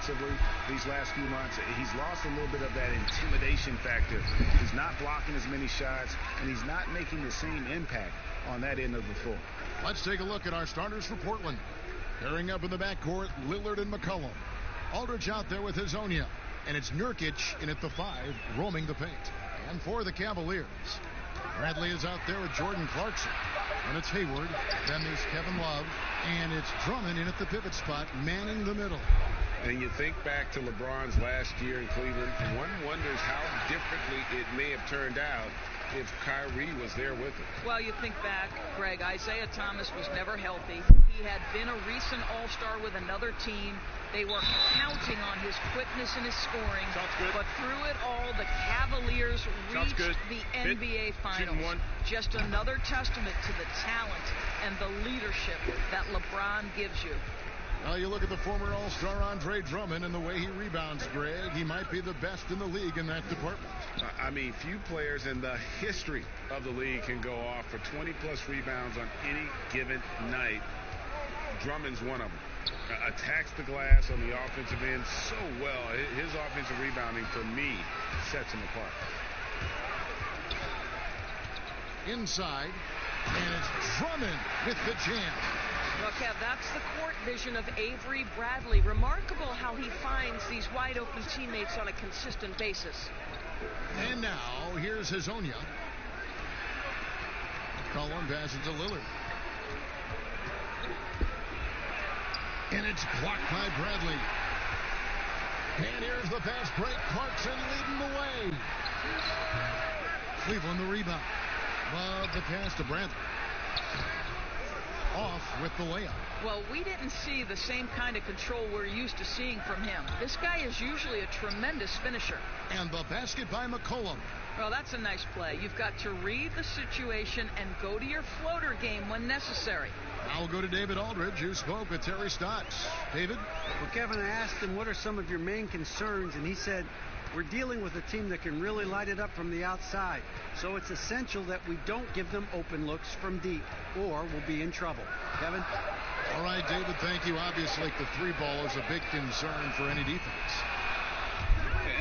offensively these last few months. He's lost a little bit of that intimidation factor. He's not blocking as many shots, and he's not making the same impact on that end of the floor. Let's take a look at our starters for Portland. Pairing up in the backcourt, Lillard and McCollum. Aldridge out there with Hazonia. And it's Nurkic in at the 5, roaming the paint. And for the Cavaliers, Bradley is out there with Jordan Clarkson. And it's Hayward. Then there's Kevin Love. And it's Drummond in at the pivot spot, manning the middle. And you think back to LeBron's last year in Cleveland, and one wonders how differently it may have turned out if Kyrie was there with him. Well, you think back, Greg, Isaiah Thomas was never healthy. He had been a recent All-Star with another team. They were counting on his quickness and his scoring. But through it all, the Cavaliers reached the NBA Finals. Just another testament to the talent and the leadership that LeBron gives you. Well, you look at the former All-Star Andre Drummond and the way he rebounds, Greg. He might be the best in the league in that department. I mean, few players in the history of the league can go off for 20-plus rebounds on any given night. Drummond's one of them. Attacks the glass on the offensive end so well. His offensive rebounding, for me, sets him apart. Inside, and it's Drummond with the jam. Well, Kev, that's the court vision of Avery Bradley. Remarkable how he finds these wide-open teammates on a consistent basis. And now, here's Hazonia. Colin passes to Lillard. And it's blocked by Bradley. And here's the fast break. Clarkson leading the way. Cleveland the rebound. Love the pass to Bradley. Off with the layup. Well, we didn't see the same kind of control we're used to seeing from him. This guy is usually a tremendous finisher. And the basket by McCollum. Well, that's a nice play. You've got to read the situation and go to your floater game when necessary. I'll go to David Aldridge, who spoke with Terry Stotts. David? Well, Kevin, I asked him, what are some of your main concerns? And he said, we're dealing with a team that can really light it up from the outside. So it's essential that we don't give them open looks from deep, or we'll be in trouble. Kevin? All right, David, thank you. Obviously, the three ball is a big concern for any defense.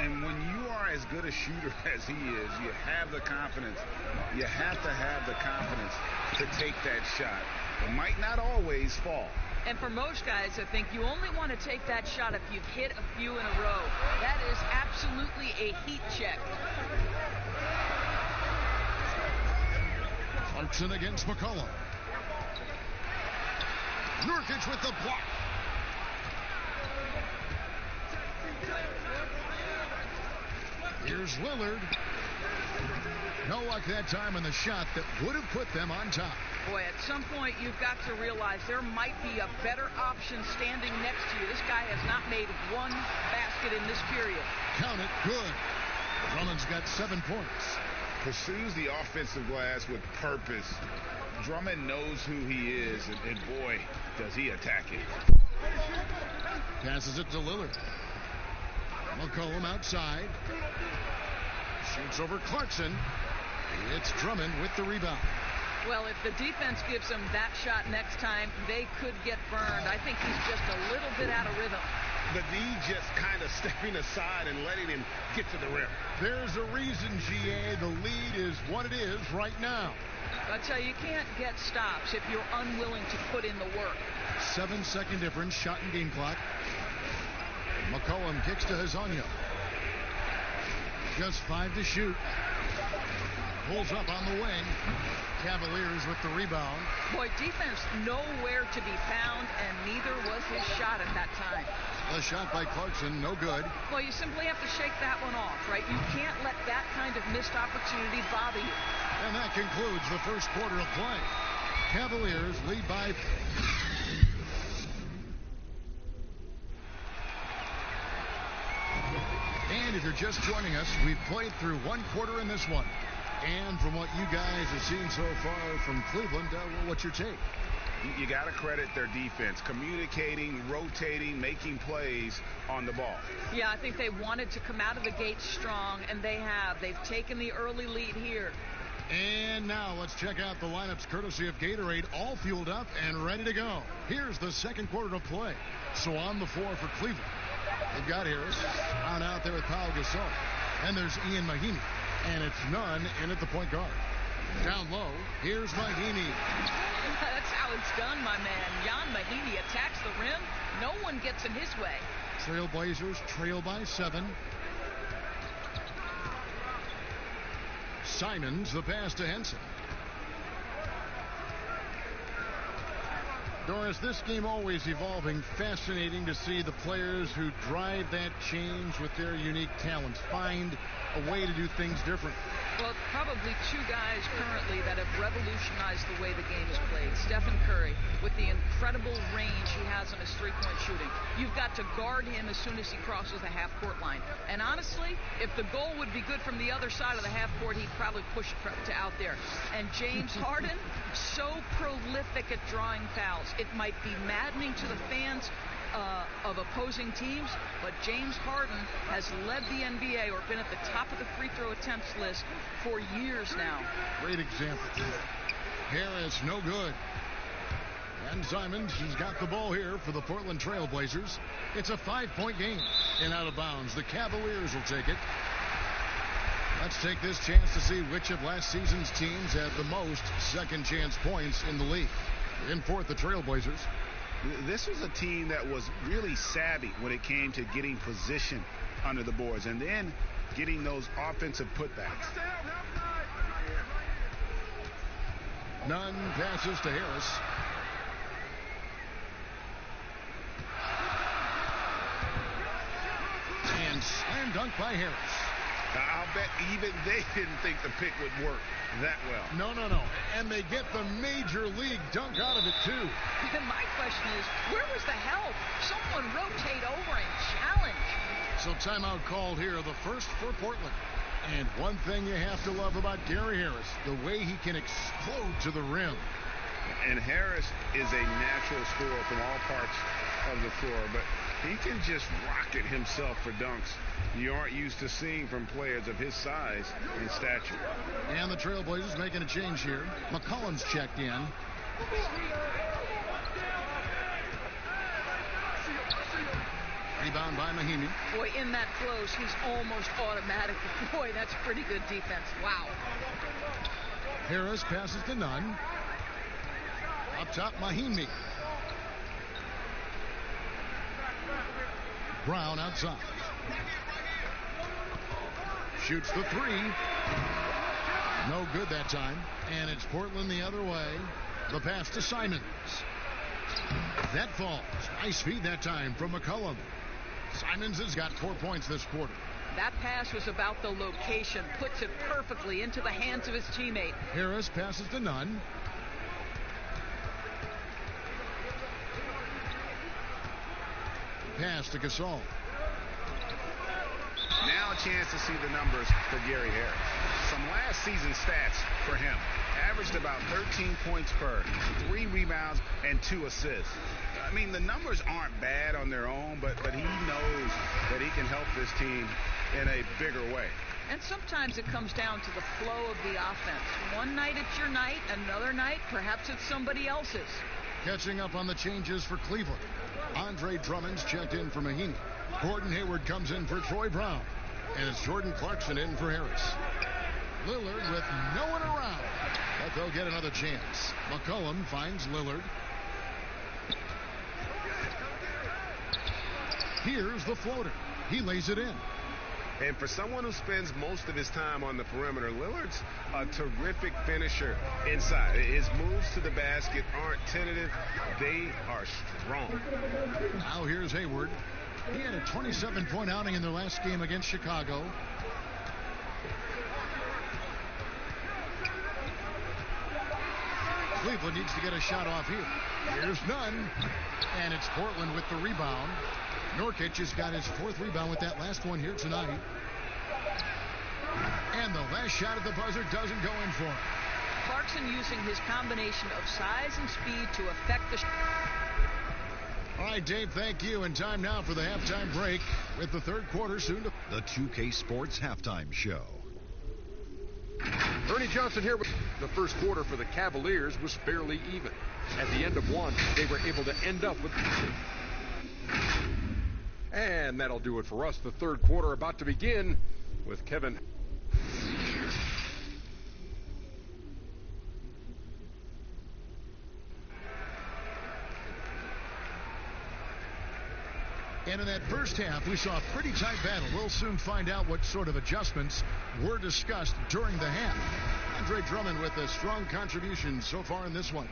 And when you are as good a shooter as he is, you have the confidence. You have to have the confidence to take that shot. It might not always fall. And for most guys, I think you only want to take that shot if you've hit a few in a row. That is absolutely a heat check. Clarkson against McCollum. Nurkic with the block. Here's Lillard. No luck that time on the shot that would have put them on top. Boy, at some point you've got to realize there might be a better option standing next to you. This guy has not made one basket in this period. Count it, good. Drummond's got 7 points. Pursues the offensive glass with purpose. Drummond knows who he is, and boy, does he attack it. Passes it to Lillard. McCollum outside. Shoots over Clarkson. It's Drummond with the rebound. Well, if the defense gives him that shot next time, they could get burned. I think he's just a little bit out of rhythm. The D just kind of stepping aside and letting him get to the rim. There's a reason, GA. The lead is what it is right now. I tell you, you can't get stops if you're unwilling to put in the work. 7-second difference, shot and game clock. McCollum kicks to Hazonia. Just 5 to shoot. Pulls up on the wing. Cavaliers with the rebound. Boy, defense nowhere to be found, and neither was his shot at that time. The shot by Clarkson, no good. Well, you simply have to shake that one off, right? You can't let that kind of missed opportunity bother you. And that concludes the first quarter of play. Cavaliers lead by... And if you're just joining us, we've played through one quarter in this one. And from what you guys have seen so far from Cleveland, what's your take? You got to credit their defense, communicating, rotating, making plays on the ball. Yeah, I think they wanted to come out of the gate strong, and they have. They've taken the early lead here. And now let's check out the lineups courtesy of Gatorade, all fueled up and ready to go. Here's the second quarter of play. So on the floor for Cleveland, They've got Harris on out there with Pau Gasol. And there's Ian Mahinmi. And it's none in at the point guard. Down low, here's Mahinmi. That's how it's done, my man. Jan Mahinmi attacks the rim. No one gets in his way. Trailblazers trail by 7. Simons, the pass to Henson. Doris, this game always evolving. Fascinating to see the players who drive that change with their unique talents find a way to do things different. Well, probably two guys currently that have revolutionized the way the game is played. Stephen Curry, with the incredible range he has on his three-point shooting. You've got to guard him as soon as he crosses the half-court line. And honestly, if the goal would be good from the other side of the half-court, he'd probably push it to out there. And James Harden, so prolific at drawing fouls. It might be maddening to the fans of opposing teams, but James Harden has led the NBA or been at the top of the free throw attempts list for years now. Great example. Harris, no good. And Simons has got the ball here for the Portland Trailblazers. It's a 5-point game and out of bounds. The Cavaliers will take it. Let's take this chance to see which of last season's teams had the most second chance points in the league. In fourth, the Trailblazers. This was a team that was really savvy when it came to getting position under the boards and then getting those offensive putbacks. Nunn passes to Harris. And slam dunk by Harris. I'll bet even they didn't think the pick would work that well. No. And they get the major league dunk out of it, too. And my question is, where was the help? Someone rotate over and challenge. So timeout called here, the first for Portland. And one thing you have to love about Gary Harris, the way he can explode to the rim. And Harris is a natural scorer from all parts of the floor, but he can just rocket himself for dunks you aren't used to seeing from players of his size and stature. And the Trailblazers making a change here. McCollum's checked in. Rebound by Mahinmi. Boy, in that close, he's almost automatic. Boy, that's pretty good defense. Wow. Harris passes to Nunn. Up top, Mahinmi. Brown outside. Shoots the three. No good that time. And it's Portland the other way. The pass to Simons. That falls. Nice feed that time from McCollum. Simons has got 4 points this quarter. That pass was about the location. Puts it perfectly into the hands of his teammate. Harris passes to Nunn. Pass to Gasol. Now a chance to see the numbers for Gary Harris. Some last season stats for him. Averaged about 13 points per, 3 rebounds, and 2 assists. I mean, the numbers aren't bad on their own, but he knows that he can help this team in a bigger way. And sometimes it comes down to the flow of the offense. One night it's your night, another night perhaps it's somebody else's. Catching up on the changes for Cleveland. Andre Drummond's checked in for Mahinmi. Gordon Hayward comes in for Troy Brown. And it's Jordan Clarkson in for Harris. Lillard with no one around. But they'll get another chance. McCollum finds Lillard. Here's the floater. He lays it in. And for someone who spends most of his time on the perimeter, Lillard's a terrific finisher inside. His moves to the basket aren't tentative. They are strong. Now here's Hayward. He had a 27-point outing in their last game against Chicago. Cleveland needs to get a shot off here. Here's Nunn. And it's Portland with the rebound. Nurkic has got his 4th rebound with that last one here tonight. And the last shot at the buzzer doesn't go in for him. Clarkson using his combination of size and speed to affect the All right, Dave, thank you. And time now for the halftime break with the third quarter soon to... The 2K Sports Halftime Show. Ernie Johnson here. The first quarter for the Cavaliers was fairly even. At the end of one, they were able to end up with... And And that'll do it for us. The third quarter about to begin with Kevin. And in that first half, we saw a pretty tight battle. We'll soon find out what sort of adjustments were discussed during the half. Andre Drummond with a strong contribution so far in this one.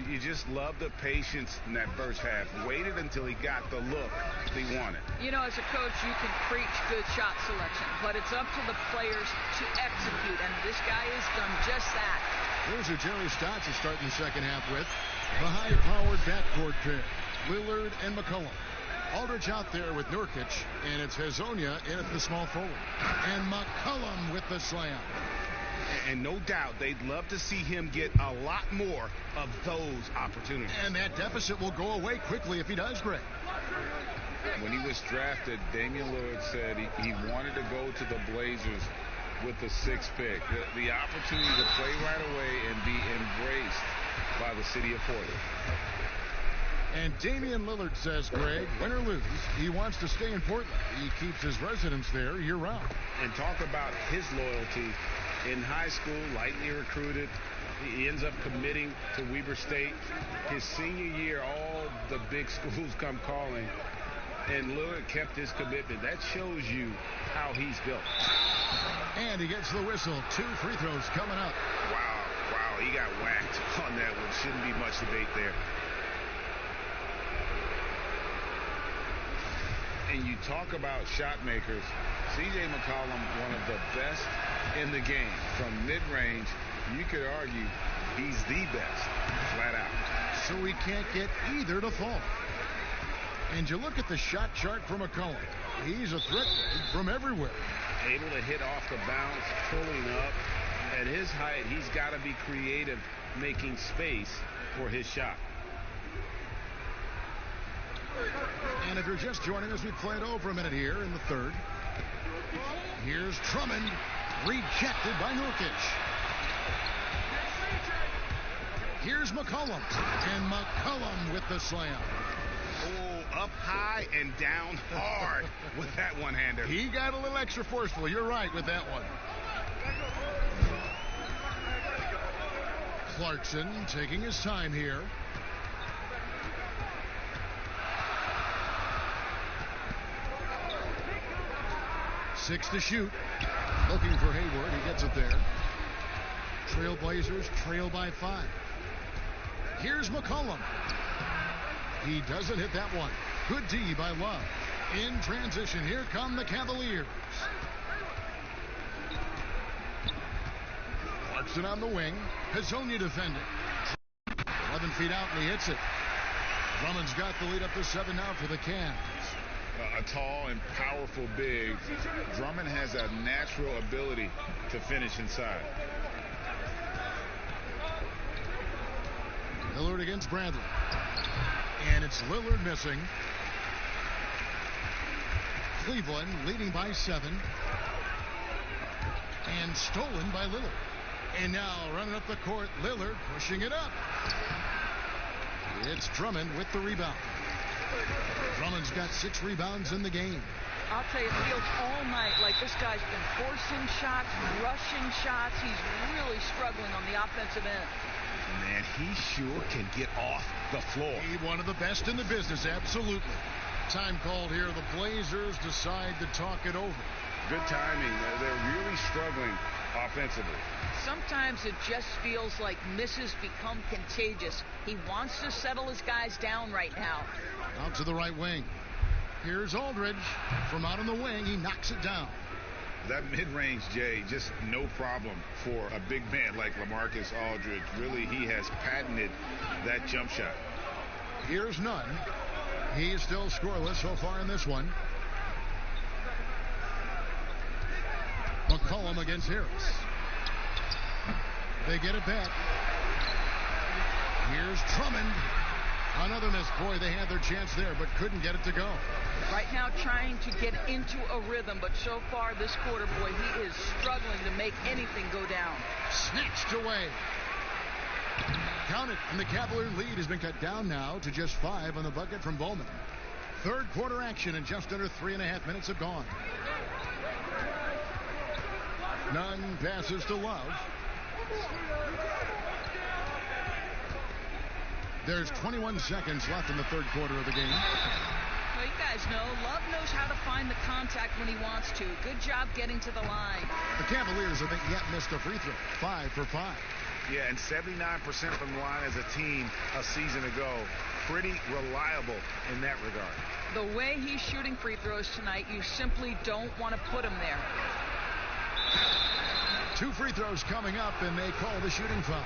You just love the patience in that first half. Waited until he got the look he wanted. You know, as a coach, you can preach good shot selection, but it's up to the players to execute, and this guy has done just that. Here's who Jerry Stotts is starting the second half with. The high-powered backcourt pair, Lillard and McCollum. Aldridge out there with Nurkic, and it's Hezonja in at the small forward. And McCollum with the slam. And no doubt they'd love to see him get a lot more of those opportunities. And that deficit will go away quickly if he does, Greg. When he was drafted, Damian Lillard said he wanted to go to the Blazers with the 6th pick. The opportunity to play right away and be embraced by the city of Portland. And Damian Lillard says, Greg, win or lose, he wants to stay in Portland. He keeps his residence there year-round. And talk about his loyalty. In high school, lightly recruited. He ends up committing to Weber State. His senior year, all the big schools come calling. And Lillard kept his commitment. That shows you how he's built. And he gets the whistle. 2 free throws coming up. Wow, he got whacked on that one. Shouldn't be much debate there. And you talk about shot makers. C.J. McCollum, one of the best in the game. From mid-range, you could argue he's the best, flat out. So he can't get either to fall. And you look at the shot chart for McCollum. He's a threat from everywhere. Able to hit off the bounce, pulling up. At his height, he's got to be creative, making space for his shot. And if you're just joining us, we play it over a minute here in the third. Here's Drummond, rejected by Nurkic. Here's McCollum, and McCollum with the slam. Oh, up high and down hard with that one-hander. He got a little extra forceful. You're right with that one. Clarkson taking his time here. Six to shoot. Looking for Hayward. He gets it there. Trailblazers trail by 5. Here's McCollum. He doesn't hit that one. Good D by Love. In transition, here come the Cavaliers. Clarkson on the wing. Hezonja defending. 11 feet out, and he hits it. Drummond's got the lead up to 7 now for the Cavs. A tall and powerful big. Drummond has a natural ability to finish inside. Lillard against Bradley. And it's Lillard missing. Cleveland leading by 7. And stolen by Lillard. And now running up the court, Lillard pushing it up. It's Drummond with the rebound. Drummond's got 6 rebounds in the game. I'll tell you, it feels all night like this guy's been forcing shots, rushing shots. He's really struggling on the offensive end. Man, he sure can get off the floor. He's one of the best in the business, absolutely. Time called here. The Blazers decide to talk it over. Good timing. They're really struggling offensively. Sometimes it just feels like misses become contagious. He wants to settle his guys down right now. Out to the right wing. Here's Aldridge. From out on the wing, he knocks it down. That mid-range, Jay, just no problem for a big man like LaMarcus Aldridge. Really, he has patented that jump shot. Here's Nunn. He's still scoreless so far in this one. McCollum against Harris. They get it back. Here's Drummond. Another miss. Boy, they had their chance there, but couldn't get it to go. Right now trying to get into a rhythm, but so far this quarter, boy, he is struggling to make anything go down. Snatched away. Count it, and the Cavalier lead has been cut down now to just 5 on the bucket from Bowman. Third quarter action, and just under 3.5 minutes have gone. Nunn passes to Love. There's 21 seconds left in the third quarter of the game. Well, you guys know, Love knows how to find the contact when he wants to. Good job getting to the line. The Cavaliers haven't yet missed a free throw. 5 for 5. Yeah, and 79% from the line as a team a season ago. Pretty reliable in that regard. The way he's shooting free throws tonight, you simply don't want to put him there. 2 free throws coming up, and they call the shooting foul.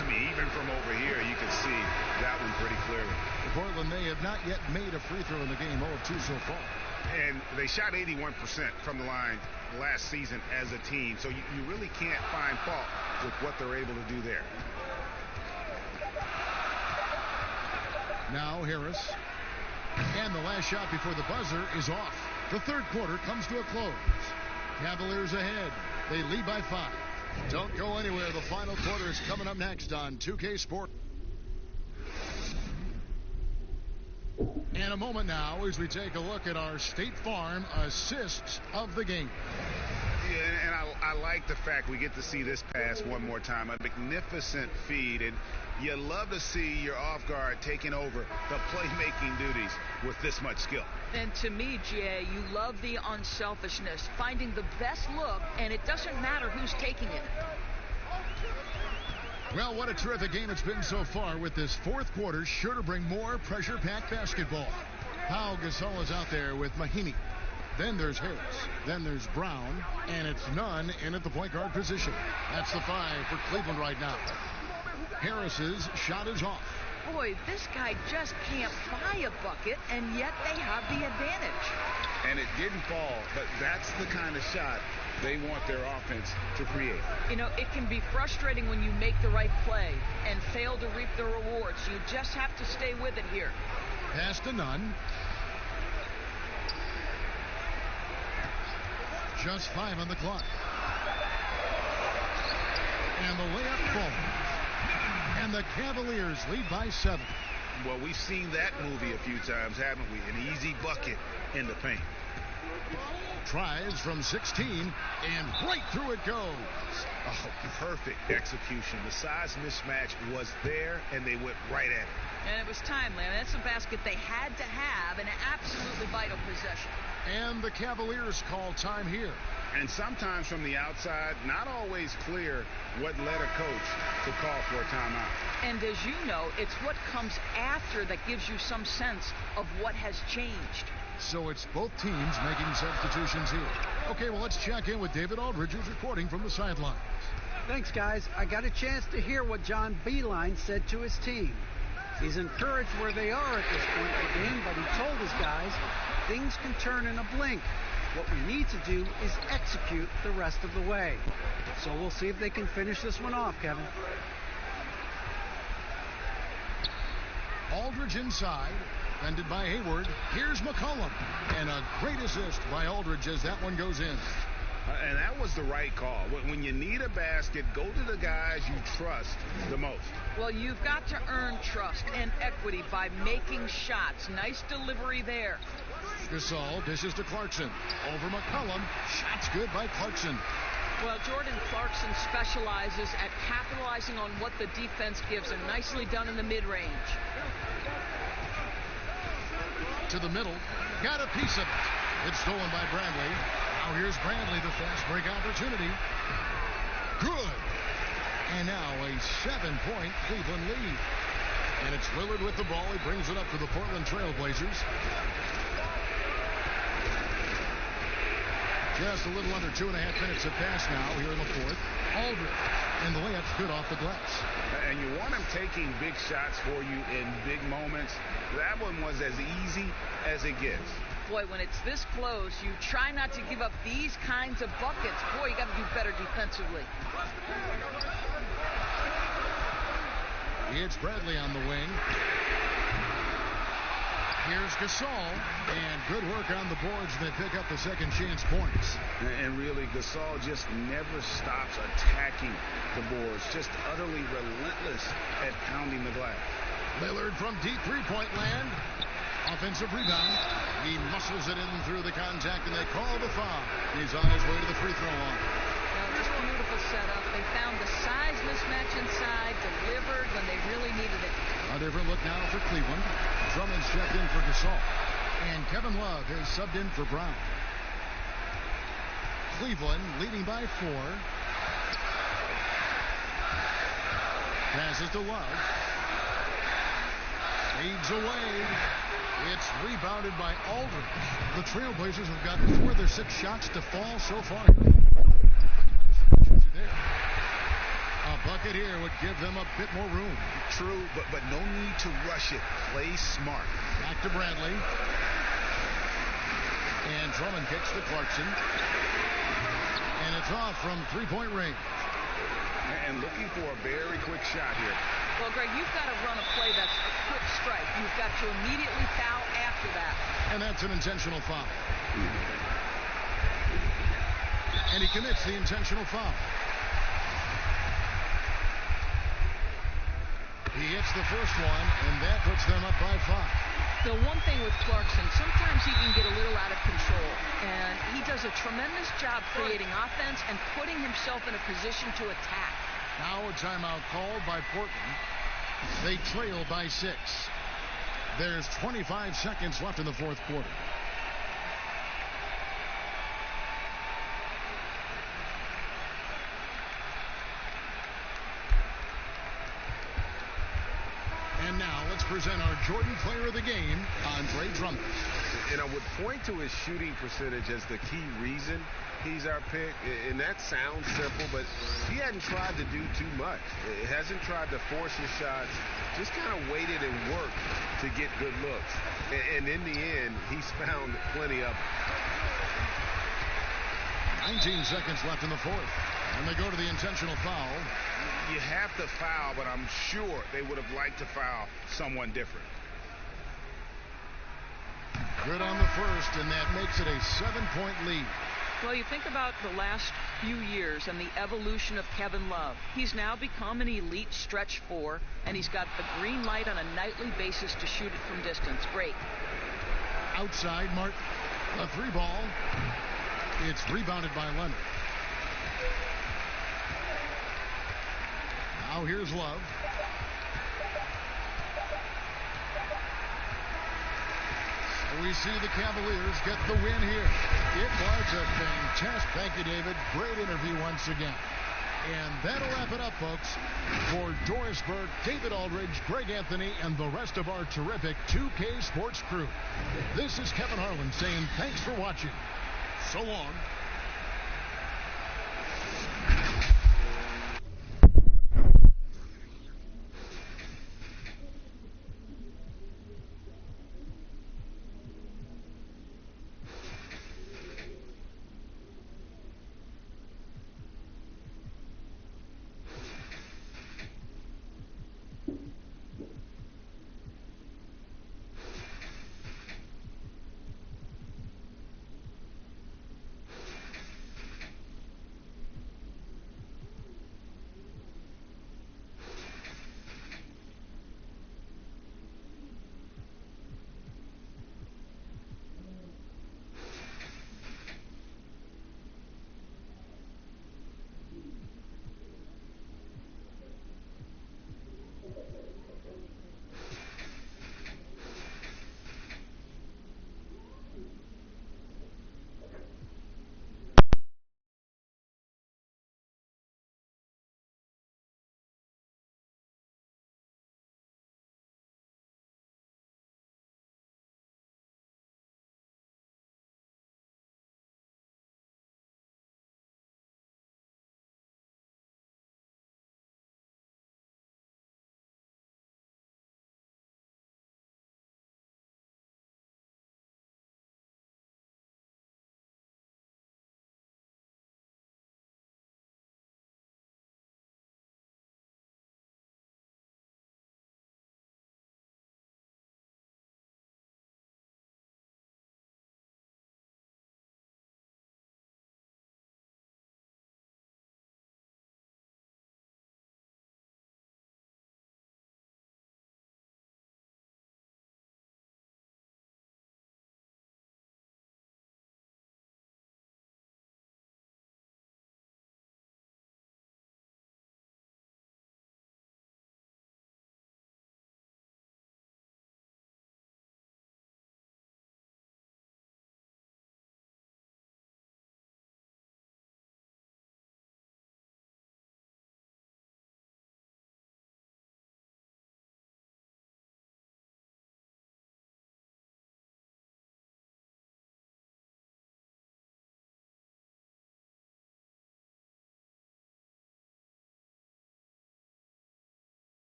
I mean, even from over here, you can see that one pretty clearly. Portland, they have not yet made a free throw in the game, 0 of 2 so far. And they shot 81% from the line last season as a team, so you really can't find fault with what they're able to do there. Now Harris. And the last shot before the buzzer is off. The third quarter comes to a close. Cavaliers ahead. They lead by 5. Don't go anywhere. The final quarter is coming up next on 2K Sport. And a moment now as we take a look at our State Farm assists of the game. Yeah, and I like the fact we get to see this pass one more time. A magnificent feed, and you love to see your off guard taking over the playmaking duties with this much skill. And to me, Jay, you love the unselfishness, finding the best look, and it doesn't matter who's taking it. Well, what a terrific game it's been so far, with this fourth quarter sure to bring more pressure-packed basketball. Pau Gasol is out there with Mahinmi. Then there's Harris. Then there's Brown. And it's Nunn in at the point guard position. That's the 5 for Cleveland right now. Harris's shot is off. Boy, this guy just can't buy a bucket, and yet they have the advantage. And it didn't fall, but that's the kind of shot they want their offense to create. You know, it can be frustrating when you make the right play and fail to reap the rewards. You just have to stay with it here. Pass to Nunn. Just 5 on the clock. And the layup falls. And the Cavaliers lead by 7. Well, we've seen that movie a few times, haven't we? An easy bucket in the paint. Tries from 16, and right through it goes. Oh, perfect execution. The size mismatch was there, and they went right at it. And it was timely. That's a basket they had to have, an absolutely vital possession. And the Cavaliers call time here. And sometimes from the outside, not always clear what led a coach to call for a timeout. And as you know, it's what comes after that gives you some sense of what has changed. So it's both teams making substitutions here. Okay, well, let's check in with David Aldridge, who's reporting from the sidelines. Thanks, guys. I got a chance to hear what John Beilein said to his team. He's encouraged where they are at this point in the game, but he told his guys things can turn in a blink. What we need to do is execute the rest of the way. So we'll see if they can finish this one off, Kevin. Aldridge inside, fended by Hayward. Here's McCollum, and a great assist by Aldridge as that one goes in. And that was the right call. When you need a basket, go to the guys you trust the most. Well, you've got to earn trust and equity by making shots. Nice delivery there. Gasol dishes to Clarkson. Over McCollum. Shots good by Clarkson. Well, Jordan Clarkson specializes at capitalizing on what the defense gives him. Nicely done in the mid-range. To the middle. Got a piece of it. It's stolen by Bradley. Now here's Bradley, the fast break opportunity. Good. And now a 7-point Cleveland lead. And it's Lillard with the ball. He brings it up for the Portland Trailblazers. Just a little under 2.5 minutes have passed now here in the fourth. Aldridge, and the layup's good off the glass. And you want him taking big shots for you in big moments. That one was as easy as it gets. Boy, when it's this close, you try not to give up these kinds of buckets. Boy, you got to do better defensively. It's Bradley on the wing. Here's Gasol, and good work on the boards. They pick up the second chance points. And really, Gasol just never stops attacking the boards, just utterly relentless at pounding the glass. Lillard from deep three-point land. Offensive rebound. He muscles it in through the contact, and they call the foul. He's on his way to the free throw line. Just beautiful setup. They found the size mismatch inside, delivered when they really needed it. A different look now for Cleveland. Drummond's checked in for Gasol. And Kevin Love is subbed in for Brown. Cleveland leading by 4. Passes to Love. Fades away. It's rebounded by Aldridge. The Trailblazers have gotten 4 of their 6 shots to fall so far. A bucket here would give them a bit more room. True, but no need to rush it. Play smart. Back to Bradley. And Drummond kicks to Clarkson. And it's off from three-point range. And looking for a very quick shot here. Well, Greg, you've got to run a play that's a quick strike. You've got to immediately foul after that. And that's an intentional foul. And he commits the intentional foul. He hits the first one, and that puts them up by 5. The one thing with Clarkson, sometimes he can get a little out of control, and he does a tremendous job creating offense and putting himself in a position to attack. Now a timeout called by Portland. They trail by 6. There's 25 seconds left in the fourth quarter. And now let's present our Jordan Player of the Game, Andre Drummond. And I would point to his shooting percentage as the key reason he's our pick. And that sounds simple, but he hadn't tried to do too much. He hasn't tried to force his shots, just kind of waited and worked to get good looks. And in the end, he's found plenty of them. 19 seconds left in the fourth. And they go to the intentional foul. You have to foul, but I'm sure they would have liked to foul someone different. Good on the first, and that makes it a 7-point lead. Well, you think about the last few years and the evolution of Kevin Love. He's now become an elite stretch 4, and he's got the green light on a nightly basis to shoot it from distance. Great. Outside, Martin. A 3 ball. It's rebounded by Leonard. Now here's Love. We see the Cavaliers get the win here. It was a fantastic. Thank you, David. Great interview once again. And that'll wrap it up, folks. For Doris Burke, David Aldridge, Greg Anthony, and the rest of our terrific 2K Sports crew. This is Kevin Harlan saying thanks for watching. So long.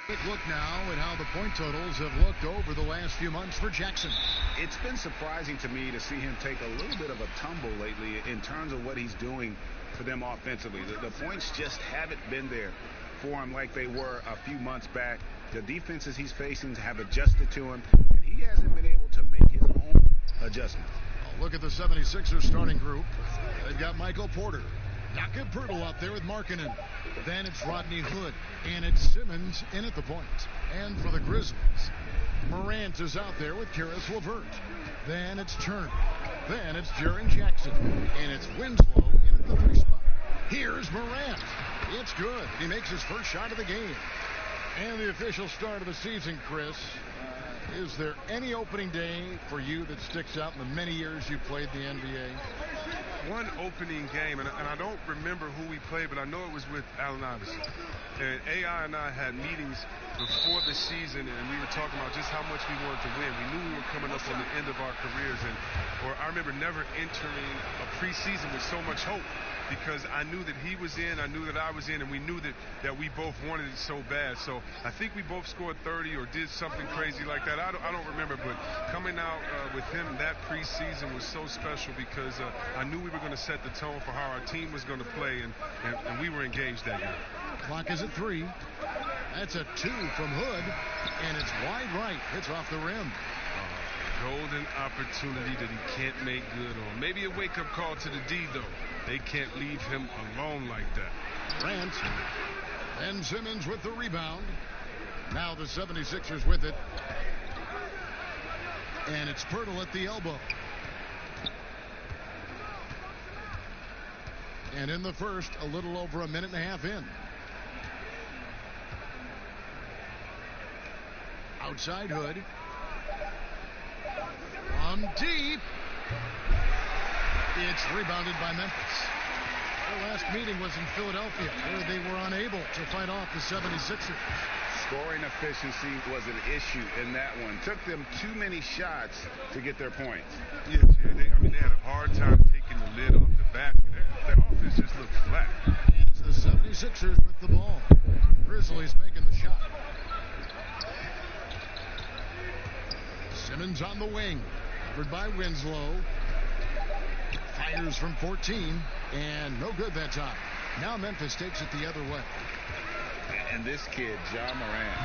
Quick look now at how the point totals have looked over the last few months for Jackson. It's been surprising to me to see him take a little bit of a tumble lately in terms of what he's doing for them offensively. The points just haven't been there for him like they were a few months back. The defenses he's facing have adjusted to him, and he hasn't been able to make his own adjustments. Look at the 76ers starting group. They've got Michael Porter. Jakob Poeltl out there with Markkanen. Then it's Rodney Hood. And it's Simmons in at the point. And for the Grizzlies, Morant is out there with Karis LeVert. Then it's Turner. Then it's Jaren Jackson. And it's Winslow in at the 3 spot. Here's Morant. It's good. He makes his first shot of the game. And the official start of the season, Chris. Is there any opening day for you that sticks out in the many years you played the NBA? One opening game, and I don't remember who we played, but I know it was with Allen Iverson. And AI and I had meetings before the season, and we were talking about just how much we wanted to win. We knew we were coming up on the end of our careers, or I remember never entering a preseason with so much hope, because I knew that he was in, I knew that I was in, and we knew that we both wanted it so bad. So I think we both scored 30 or did something crazy like that. I don't remember, but coming out with him that preseason was so special because I knew we were going to set the tone for how our team was going to play, and we were engaged that year. Clock is at 3. That's a 2 from Hood, and it's wide right. It's off the rim. Golden opportunity that he can't make good on. Maybe a wake-up call to the D, though. They can't leave him alone like that. Grant. And Simmons with the rebound. Now the 76ers with it. And it's Poeltl at the elbow. And in the first, a little over a minute and a half in. Outside Hood. From deep. It's rebounded by Memphis. Their last meeting was in Philadelphia, where they were unable to fight off the 76ers. Scoring efficiency was an issue in that one. Took them too many shots to get their points. Yeah, they had a hard time taking the lid off the back. Their offense just looked flat. And it's the 76ers with the ball. Grizzlies making the shot. Simmons on the wing. Covered by Winslow. Fires from 14. And no good that time. Now Memphis takes it the other way. And this kid, Ja Morant,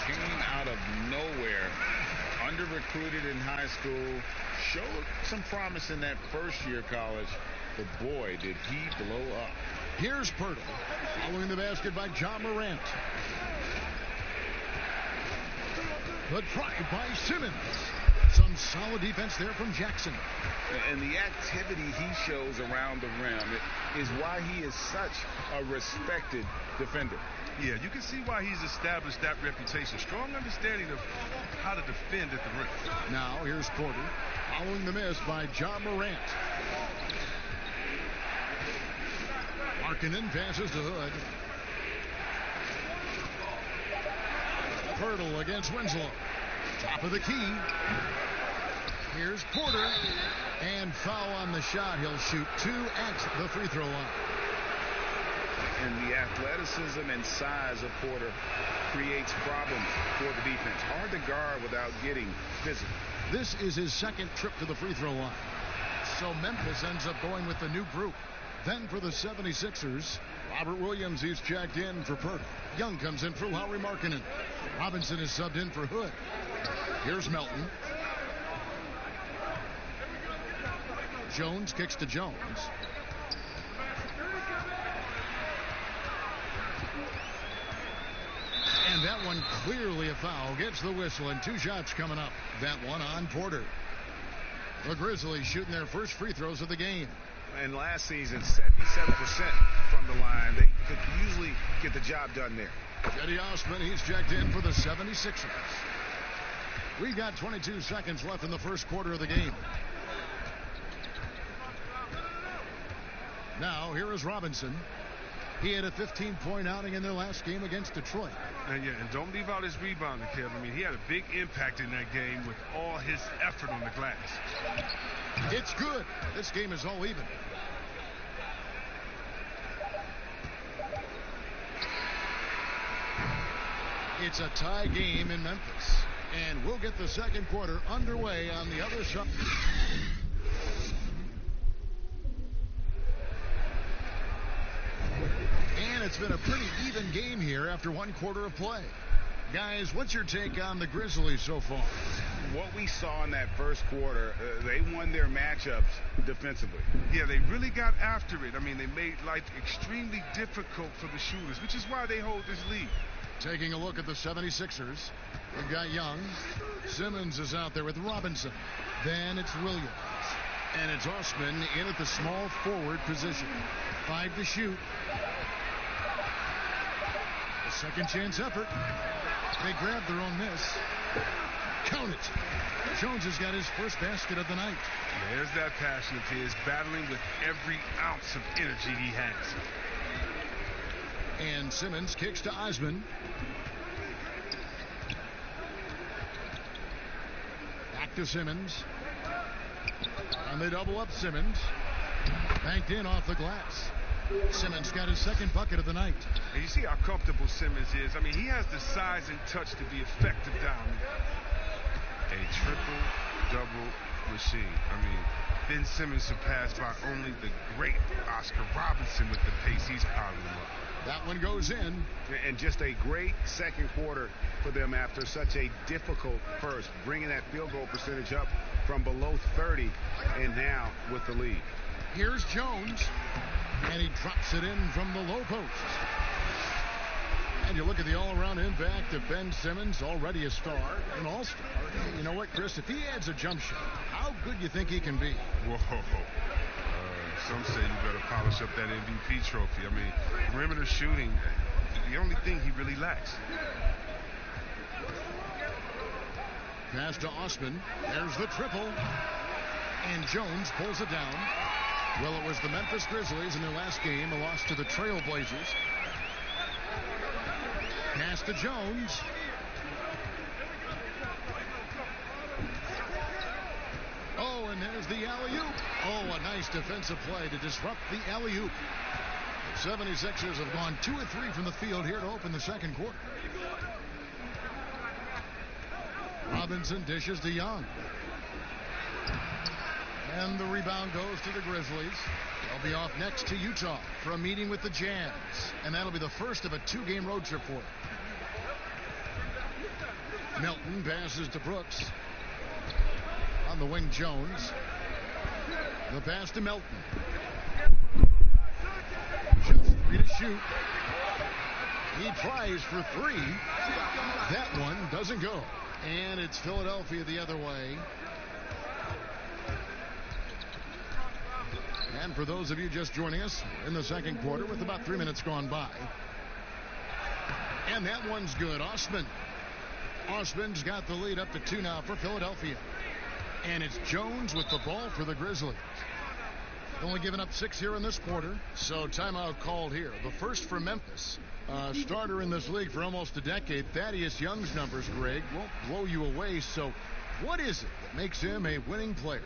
came out of nowhere, under-recruited in high school, showed some promise in that first year college, but boy, did he blow up. Here's Poeltl, following the basket by Ja Morant. But tried by Simmons. Some solid defense there from Jackson. And the activity he shows around the rim is why he is such a respected defender. Yeah, you can see why he's established that reputation. Strong understanding of how to defend at the rim. Now, here's Porter, following the miss by Ja Morant. Markkanen passes to Hood. Poeltl against Winslow. Top of the key. Here's Porter. And foul on the shot. He'll shoot 2 at the free throw line. And the athleticism and size of Porter creates problems for the defense. Hard to guard without getting physical. This is his second trip to the free throw line. So Memphis ends up going with the new group. Then for the 76ers, Robert Williams, he's checked in for Poeltl. Young comes in for Lauri Markkanen. Robinson is subbed in for Hood. Here's Melton. Jones kicks to Jones. And that one clearly a foul. Gets the whistle, and 2 shots coming up. That one on Porter. The Grizzlies shooting their first free throws of the game. And last season, 77% from the line. They could usually get the job done there. Cedi Osman, he's checked in for the 76ers. We got 22 seconds left in the first quarter of the game. Now, here is Robinson. He had a 15-point outing in their last game against Detroit. And don't leave out his rebounding, Kev. I mean, he had a big impact in that game with all his effort on the glass. It's good. This game is all even. It's a tie game in Memphis. And we'll get the second quarter underway on the other side. And it's been a pretty even game here after one quarter of play. Guys, what's your take on the Grizzlies so far? What we saw in that first quarter, they won their matchups defensively. Yeah, they really got after it. I mean, they made life extremely difficult for the shooters, which is why they hold this lead. Taking a look at the 76ers. They've got Young. Simmons is out there with Robinson. Then it's Williams. And it's Osman in at the small forward position. 5 to shoot. A second chance effort. They grab their own miss. Count it. Jones has got his first basket of the night. There's that passion of his, battling with every ounce of energy he has. And Simmons kicks to Osman. Back to Simmons. And they double up Simmons. Banked in off the glass. Simmons got his second bucket of the night. And you see how comfortable Simmons is. I mean, he has the size and touch to be effective down there. A triple-double machine. I mean, Ben Simmons surpassed by only the great Oscar Robinson with the pace he's piling up. That one goes in. And just a great second quarter for them after such a difficult first, bringing that field goal percentage up from below 30 and now with the lead. Here's Jones. And he drops it in from the low post. And you look at the all-around impact of Ben Simmons, already a star, an all-star. You know what, Chris? If he adds a jump shot, how good do you think he can be? Whoa. Some say you better polish up that MVP trophy. I mean, perimeter shooting, the only thing he really lacks. Pass to Osman. There's the triple. And Jones pulls it down. Well, it was the Memphis Grizzlies in their last game, a loss to the Trail Blazers. Pass to Jones. Oh, and there's the alley-oop. Oh, a nice defensive play to disrupt the alley-oop. The 76ers have gone 2 of 3 from the field here to open the second quarter. Robinson dishes to Young. And the rebound goes to the Grizzlies. They'll be off next to Utah for a meeting with the Jazz. And that'll be the first of a 2-game road trip for them. Melton passes to Brooks. On the wing, Jones. The pass to Melton. Just 3 to shoot. He tries for 3. That one doesn't go. And it's Philadelphia the other way. And for those of you just joining us in the second quarter with about 3 minutes gone by. And that one's good. Osman's got the lead up to 2 now for Philadelphia. And it's Jones with the ball for the Grizzlies. Only giving up 6 here in this quarter. So timeout called here. The first for Memphis. Starter in this league for almost a decade. Thaddeus Young's numbers, Greg, won't blow you away. So what is it that makes him a winning player?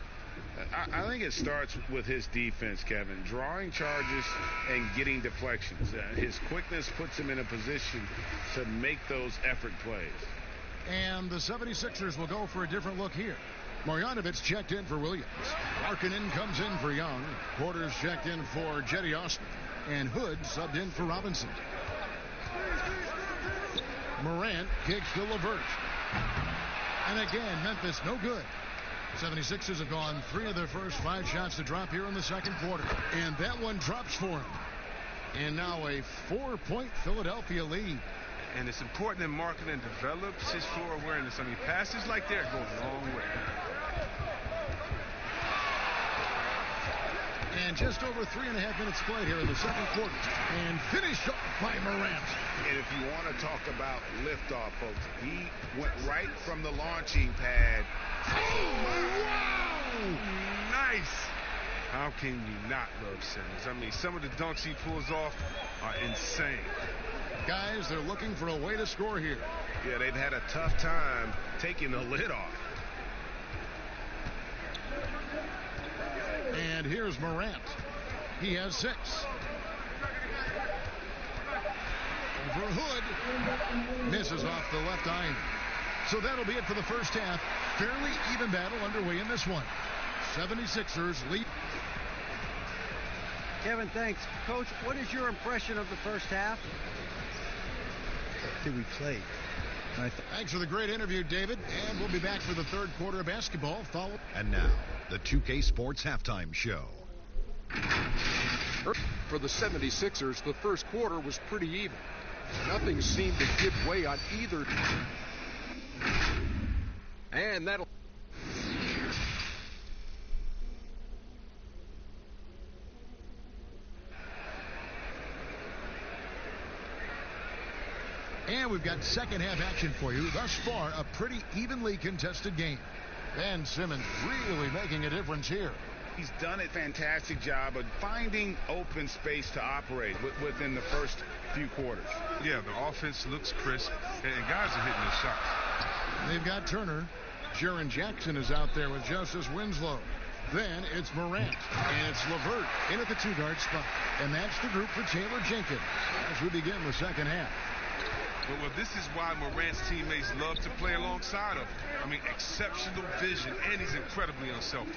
I think it starts with his defense, Kevin. Drawing charges and getting deflections. His quickness puts him in a position to make those effort plays. And the 76ers will go for a different look here. Marjanovic checked in for Williams. Markkanen comes in for Young. Porter's checked in for Jetty Osman. And Hood subbed in for Robinson. Morant kicks to LeVert. And again, Memphis no good. 76ers have gone 3 of their first 5 shots to drop here in the second quarter. And that one drops for him. And now a 4-point Philadelphia lead. And it's important that Markkanen develops his floor awareness. I mean, passes like that go a long way. And just over 3.5 minutes played here in the second quarter. And finished off by Morant. And if you want to talk about liftoff, folks, he went right from the launching pad. Oh, wow! Nice. How can you not love Simmons? I mean, some of the dunks he pulls off are insane. Guys, they're looking for a way to score here. Yeah, they've had a tough time taking the lid off. And here's Morant. He has 6. for Hood. Misses off the left iron. So that'll be it for the first half. Fairly even battle underway in this one. 76ers lead. Kevin, thanks. Coach, what is your impression of the first half? I think we played. Thanks for the great interview, David. And we'll be back for the third quarter of basketball. And now, the 2K Sports Halftime Show. For the 76ers, the first quarter was pretty even. Nothing seemed to give way on either. And that'll... And we've got second half action for you. Thus far, a pretty evenly contested game. Ben Simmons really making a difference here. He's done a fantastic job of finding open space to operate within the first few quarters. Yeah, the offense looks crisp, and guys are hitting their shots. They've got Turner. Jaren Jackson is out there with Justice Winslow. Then it's Morant, and it's LeVert in at the two-guard spot. And that's the group for Taylor Jenkins as we begin the second half. Well, this is why Morant's teammates love to play alongside him. I mean, exceptional vision, and he's incredibly unselfish.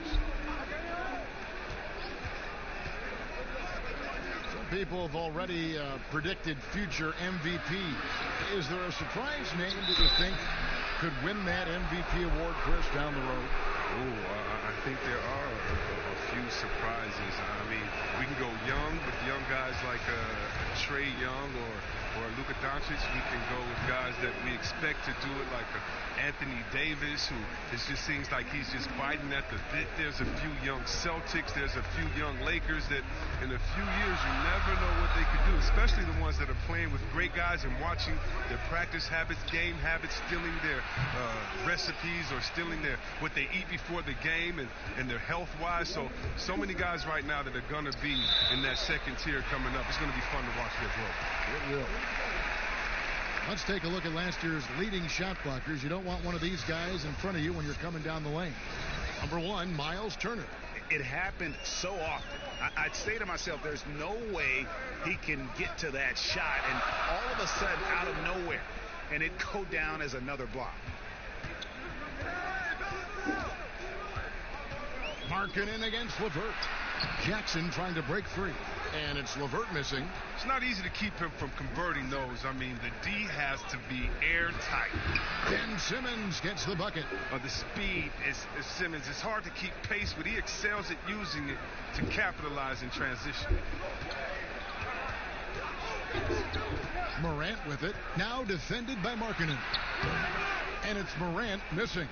Some people have already predicted future MVP. Is there a surprise name that you think could win that MVP award, Chris, down the road? I think there are a few surprises. I mean, we can go young with young guys like Trae Young or Luka Doncic. We can go with guys that we expect to do it, like Anthony Davis, who it just seems like he's just biting at the bit. There's a few young Celtics. There's a few young Lakers that in a few years you never know what they could do, especially the ones that are playing with great guys and watching their practice habits, game habits, stealing their recipes or stealing what they eat before the game and their health-wise. So many guys right now that are going to be in that second tier coming up. It's going to be fun to watch their growth. It will. Let's take a look at last year's leading shot blockers. You don't want one of these guys in front of you when you're coming down the lane. Number 1, Miles Turner. It happened so often. I'd say to myself, there's no way he can get to that shot, and all of a sudden, out of nowhere, and it go down as another block. Markkanen against LeVert. Jackson trying to break free. And it's LeVert missing. It's not easy to keep him from converting those. I mean, the D has to be airtight. Ben Simmons gets the bucket. The speed is Simmons. It's hard to keep pace, but he excels at using it to capitalize in transition. Morant with it. Now defended by Markkanen. And it's Morant missing.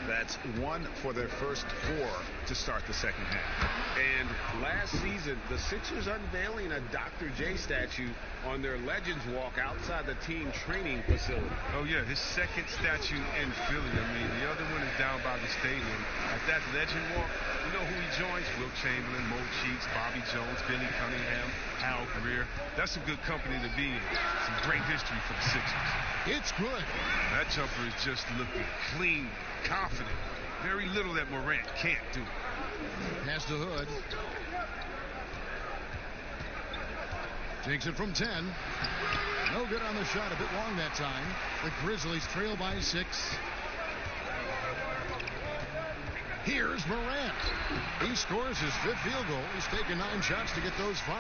That's 1 for their first 4 to start the second half. And last season, the Sixers unveiling a Dr. J statue on their Legends Walk outside the team training facility. Oh, yeah, his second statue in Philly. I mean, the other one is down by the stadium. At that Legend Walk, you know who he joins? Wilt Chamberlain, Mo Cheeks, Bobby Jones, Billy Cunningham, Al Greer. That's some good company to be in. Some great history for the Sixers. It's good. That jumper is just looking clean, confident. Very little that Morant can't do. Pass to Hood. Takes it from 10. No good on the shot. A bit long that time. The Grizzlies trail by 6. Here's Morant. He scores his 5th field goal. He's taken 9 shots to get those 5.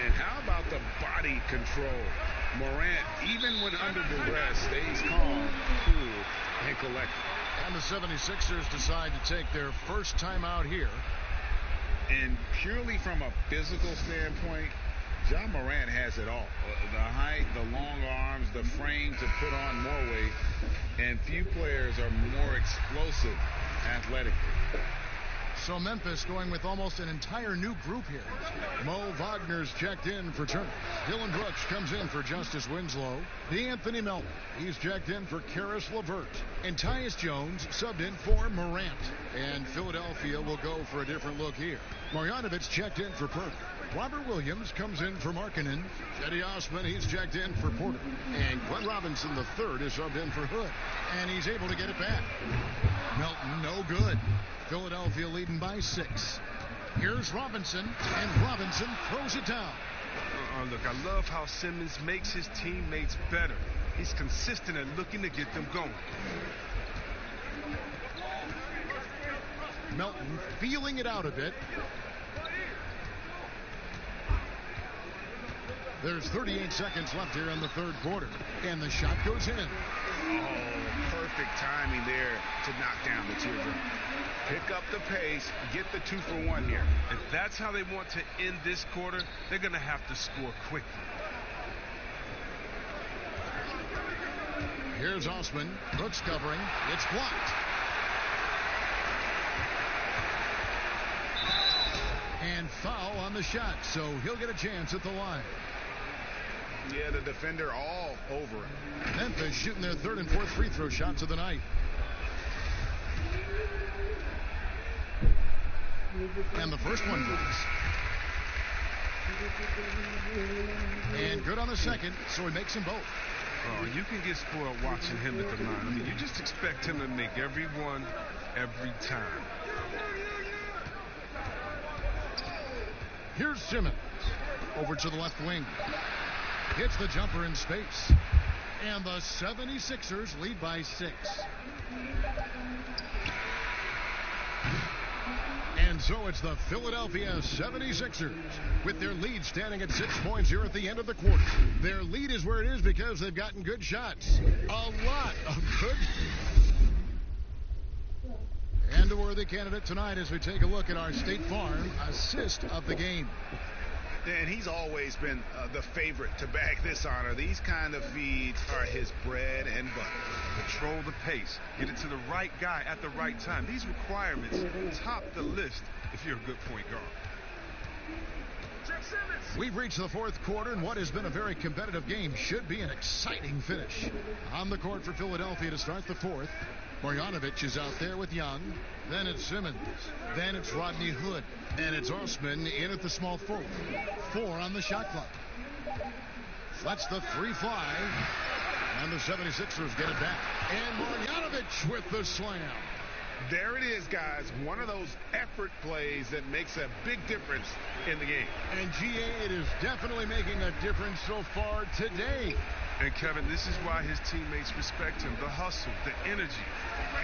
And how about the body control? Morant, even when under duress, stays calm, cool, and collected. And the 76ers decide to take their first time out here. And purely from a physical standpoint, John Morant has it all. The height, the long arms, the frame to put on more weight. And few players are more explosive athletically. So Memphis going with almost an entire new group here. Mo Wagner's checked in for Turner. Dylan Brooks comes in for Justice Winslow. D'Anthony Melton, he's checked in for Karis LeVert. And Tyus Jones subbed in for Morant. And Philadelphia will go for a different look here. Marjanovic checked in for Perk. Robert Williams comes in for Markkanen. Cedi Osman, he's checked in for Porter. And Glenn Robinson III is subbed in for Hood. And he's able to get it back. Melton, no good. Philadelphia leading by 6. Here's Robinson, and Robinson throws it down. Look, I love how Simmons makes his teammates better. He's consistent at looking to get them going. Melton feeling it out a bit. There's 38 seconds left here in the third quarter, and the shot goes in. Oh, perfect timing there to knock down the teardrop. Pick up the pace, get the 2-for-1 here. If that's how they want to end this quarter, they're going to have to score quickly. Here's Osman. Brooks covering. It's blocked. And foul on the shot, so he'll get a chance at the line. Yeah, the defender all over him. Memphis shooting their third and fourth free throw shots of the night. And the first one goes. And good on the second, so he makes them both. Oh, you can get spoiled watching him at the line. I mean, you just expect him to make every one, every time. Here's Simmons. Over to the left wing. Hits the jumper in space. And the 76ers lead by 6. And so it's the Philadelphia 76ers with their lead standing at 6 points here at the end of the quarter. Their lead is where it is because they've gotten good shots. A lot of good. And a worthy candidate tonight as we take a look at our State Farm assist of the game. And he's always been the favorite to bag this honor. These kind of feeds are his bread and butter. Control the pace. Get it to the right guy at the right time. These requirements top the list if you're a good point guard. We've reached the fourth quarter, and what has been a very competitive game should be an exciting finish. On the court for Philadelphia to start the fourth. Marjanovic is out there with Young. Then it's Simmons. Then it's Rodney Hood. And it's Osman in at the small forward. 4 on the shot clock. Lets the 3 fly. And the 76ers get it back. And Marjanovic with the slam. There it is, guys. One of those effort plays that makes a big difference in the game. And GA, it is definitely making a difference so far today. And Kevin, this is why his teammates respect him. The hustle, the energy.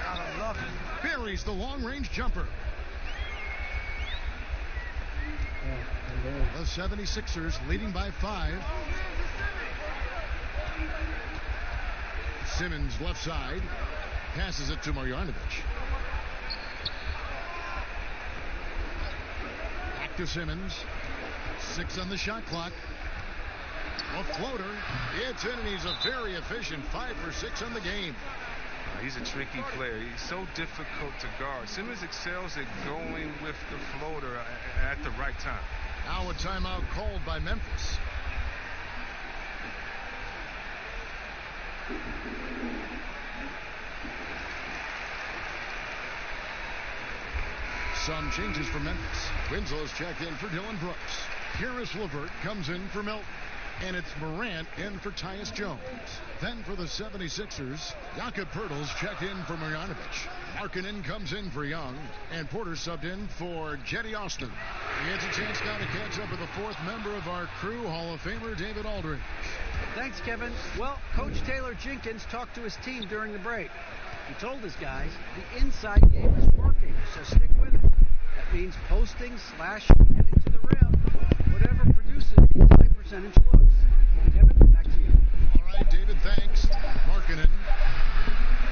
Gotta love it. Buries the long-range jumper. The 76ers leading by 5. Simmons left side. Passes it to Marjanovic. Back to Simmons. 6 on the shot clock. A floater. It's in, and he's a very efficient 5 for 6 on the game. He's a tricky player. He's so difficult to guard. Simmons excels at going with the floater at the right time. Now a timeout called by Memphis. Some changes for Memphis. Winslow's checked in for Dylan Brooks. Karis LeVert comes in for Melton. And it's Morant in for Tyus Jones. Then for the 76ers, Jakob Poeltl's checked in for Marjanovic. Markkanen comes in for Young. And Porter subbed in for Jetty Austin. It's a chance now to catch up with the fourth member of our crew, Hall of Famer David Aldridge. Thanks, Kevin. Well, Coach Taylor Jenkins talked to his team during the break. He told his guys the inside game is working, so stick with it. That means posting, slashing, heading to the rim, whatever produces these high percentage looks. Kevin, back to you. All right, David, thanks. Markkanen.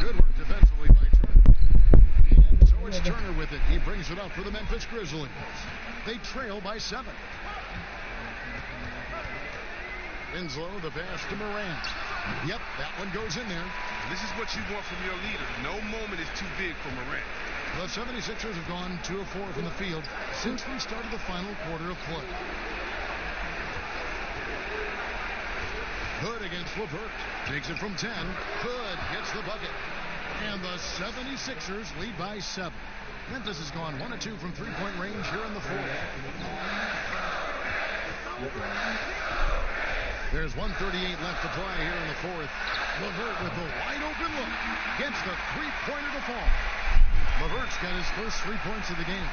Good work defensively by Turner. And so it's Turner with it. He brings it up for the Memphis Grizzlies. They trail by 7. Winslow, the pass to Morant. Yep, that one goes in there. This is what you want from your leader. No moment is too big for Morant. The 76ers have gone 2 of 4 from the field since we started the final quarter of play. Hood against LeVert. Takes it from 10. Hood gets the bucket. And the 76ers lead by 7. Memphis has gone 1 of 2 from three-point range here in the fourth. There's 1:38 left to play here in the fourth. LeVert with the wide-open look. Gets the three-pointer to fall. LeVert's got his first 3 points of the game.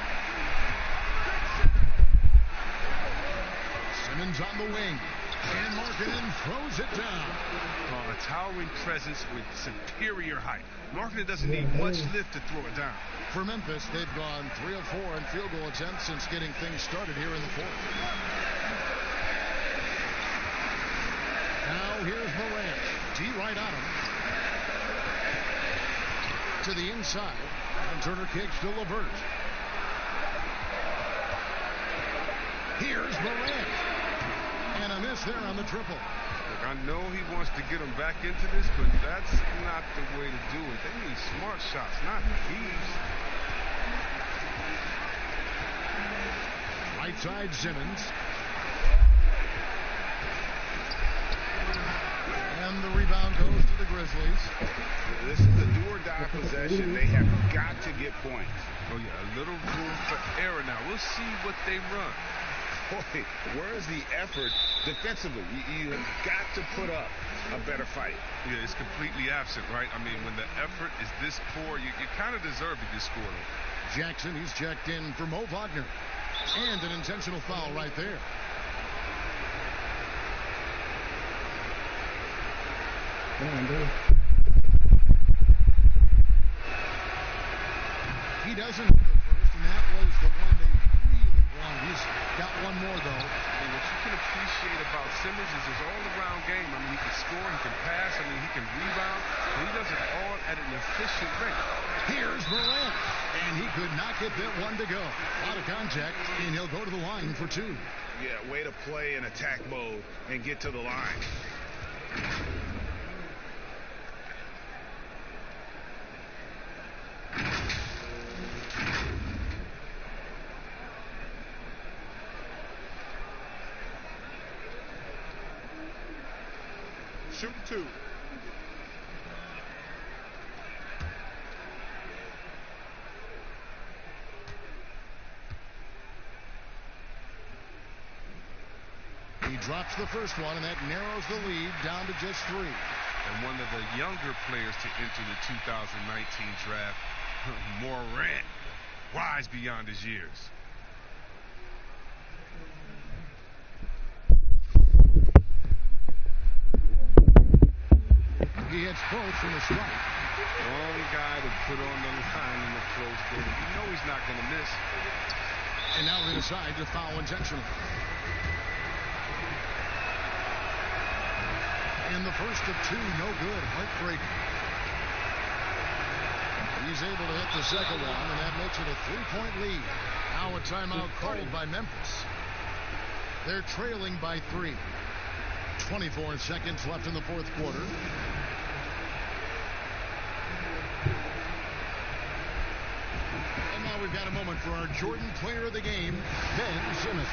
Simmons on the wing. And Markkanen throws it down. A towering presence with superior height. Markkanen doesn't need much lift to throw it down. For Memphis, they've gone 3 of 4 in field goal attempts since getting things started here in the fourth. Now here's Morant. D right on him. To the inside. And Turner kicks to LeVert. Here's Morant. And a miss there on the triple. Look, I know he wants to get him back into this, but that's not the way to do it. They need smart shots, not thieves. Right side, Simmons. And the rebound goes to the Grizzlies. This is the do-or-die possession. They have got to get points. Oh, yeah, a little room for error now. We'll see what they run. Boy, where's the effort defensively? You have got to put up a better fight. Yeah, it's completely absent, right? I mean, when the effort is this poor, you kind of deserve to get scored on. Jackson, he's checked in for Mo Wagner. And an intentional foul right there. He doesn't hit the first, and that was the one they really wanted. He's got one more, though. And what you can appreciate about Simmons is his all-around game. I mean, he can score, he can pass, I mean, he can rebound, and he does it all at an efficient rate. Here's Morant, and he could not get that one to go. A lot of contact, and he'll go to the line for 2. Yeah, way to play in attack mode and get to the line. Shoot 2. He drops the first one, and that narrows the lead down to just 3. And one of the younger players to enter the 2019 draft, Morant, wise beyond his years. He hits both from the strike. Wrong guy to put on the line in the close game. You know he's not going to miss. And now they decide to foul intentionally. And the first of 2, no good. Heartbreaking. He's able to hit the second one, and that makes it a 3-point lead. Now a timeout called by Memphis. They're trailing by 3. 24 seconds left in the fourth quarter. And now we've got a moment for our Jordan Player of the Game, Ben Simmons.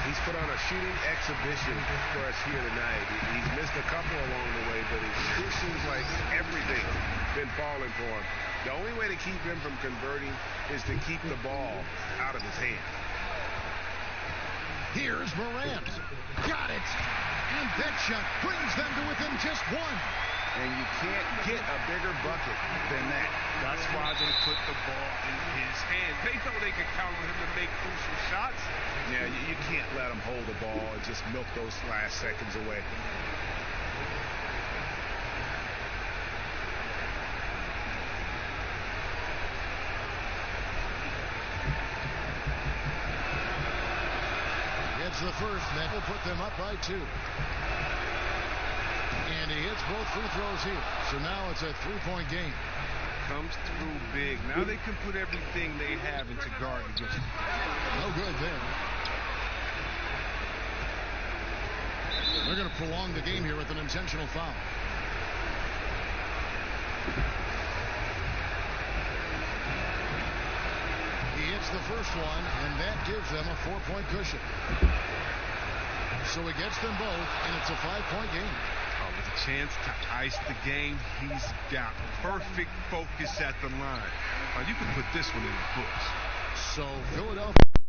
He's put on a shooting exhibition for us here tonight. He's missed a couple along the way, but it sure seems like everything's been falling for him. The only way to keep him from converting is to keep the ball out of his hand. Here's Morant. Got it. And that shot brings them to within just 1. And you can't get a bigger bucket than that. That's why they put the ball in his hands. They know they can count on him to make crucial shots. Yeah, you can't let him hold the ball and just milk those last seconds away. It's the first that will put them up by 2. And he hits both free throws here. So now it's a 3-point game. Comes through big. Now they can put everything they have into guard against him. No good there. They're going to prolong the game here with an intentional foul. He hits the first one, and that gives them a 4-point cushion. So he gets them both, and it's a 5-point game. With a chance to ice the game, he's got perfect focus at the line. You can put this one in the books. So Philadelphia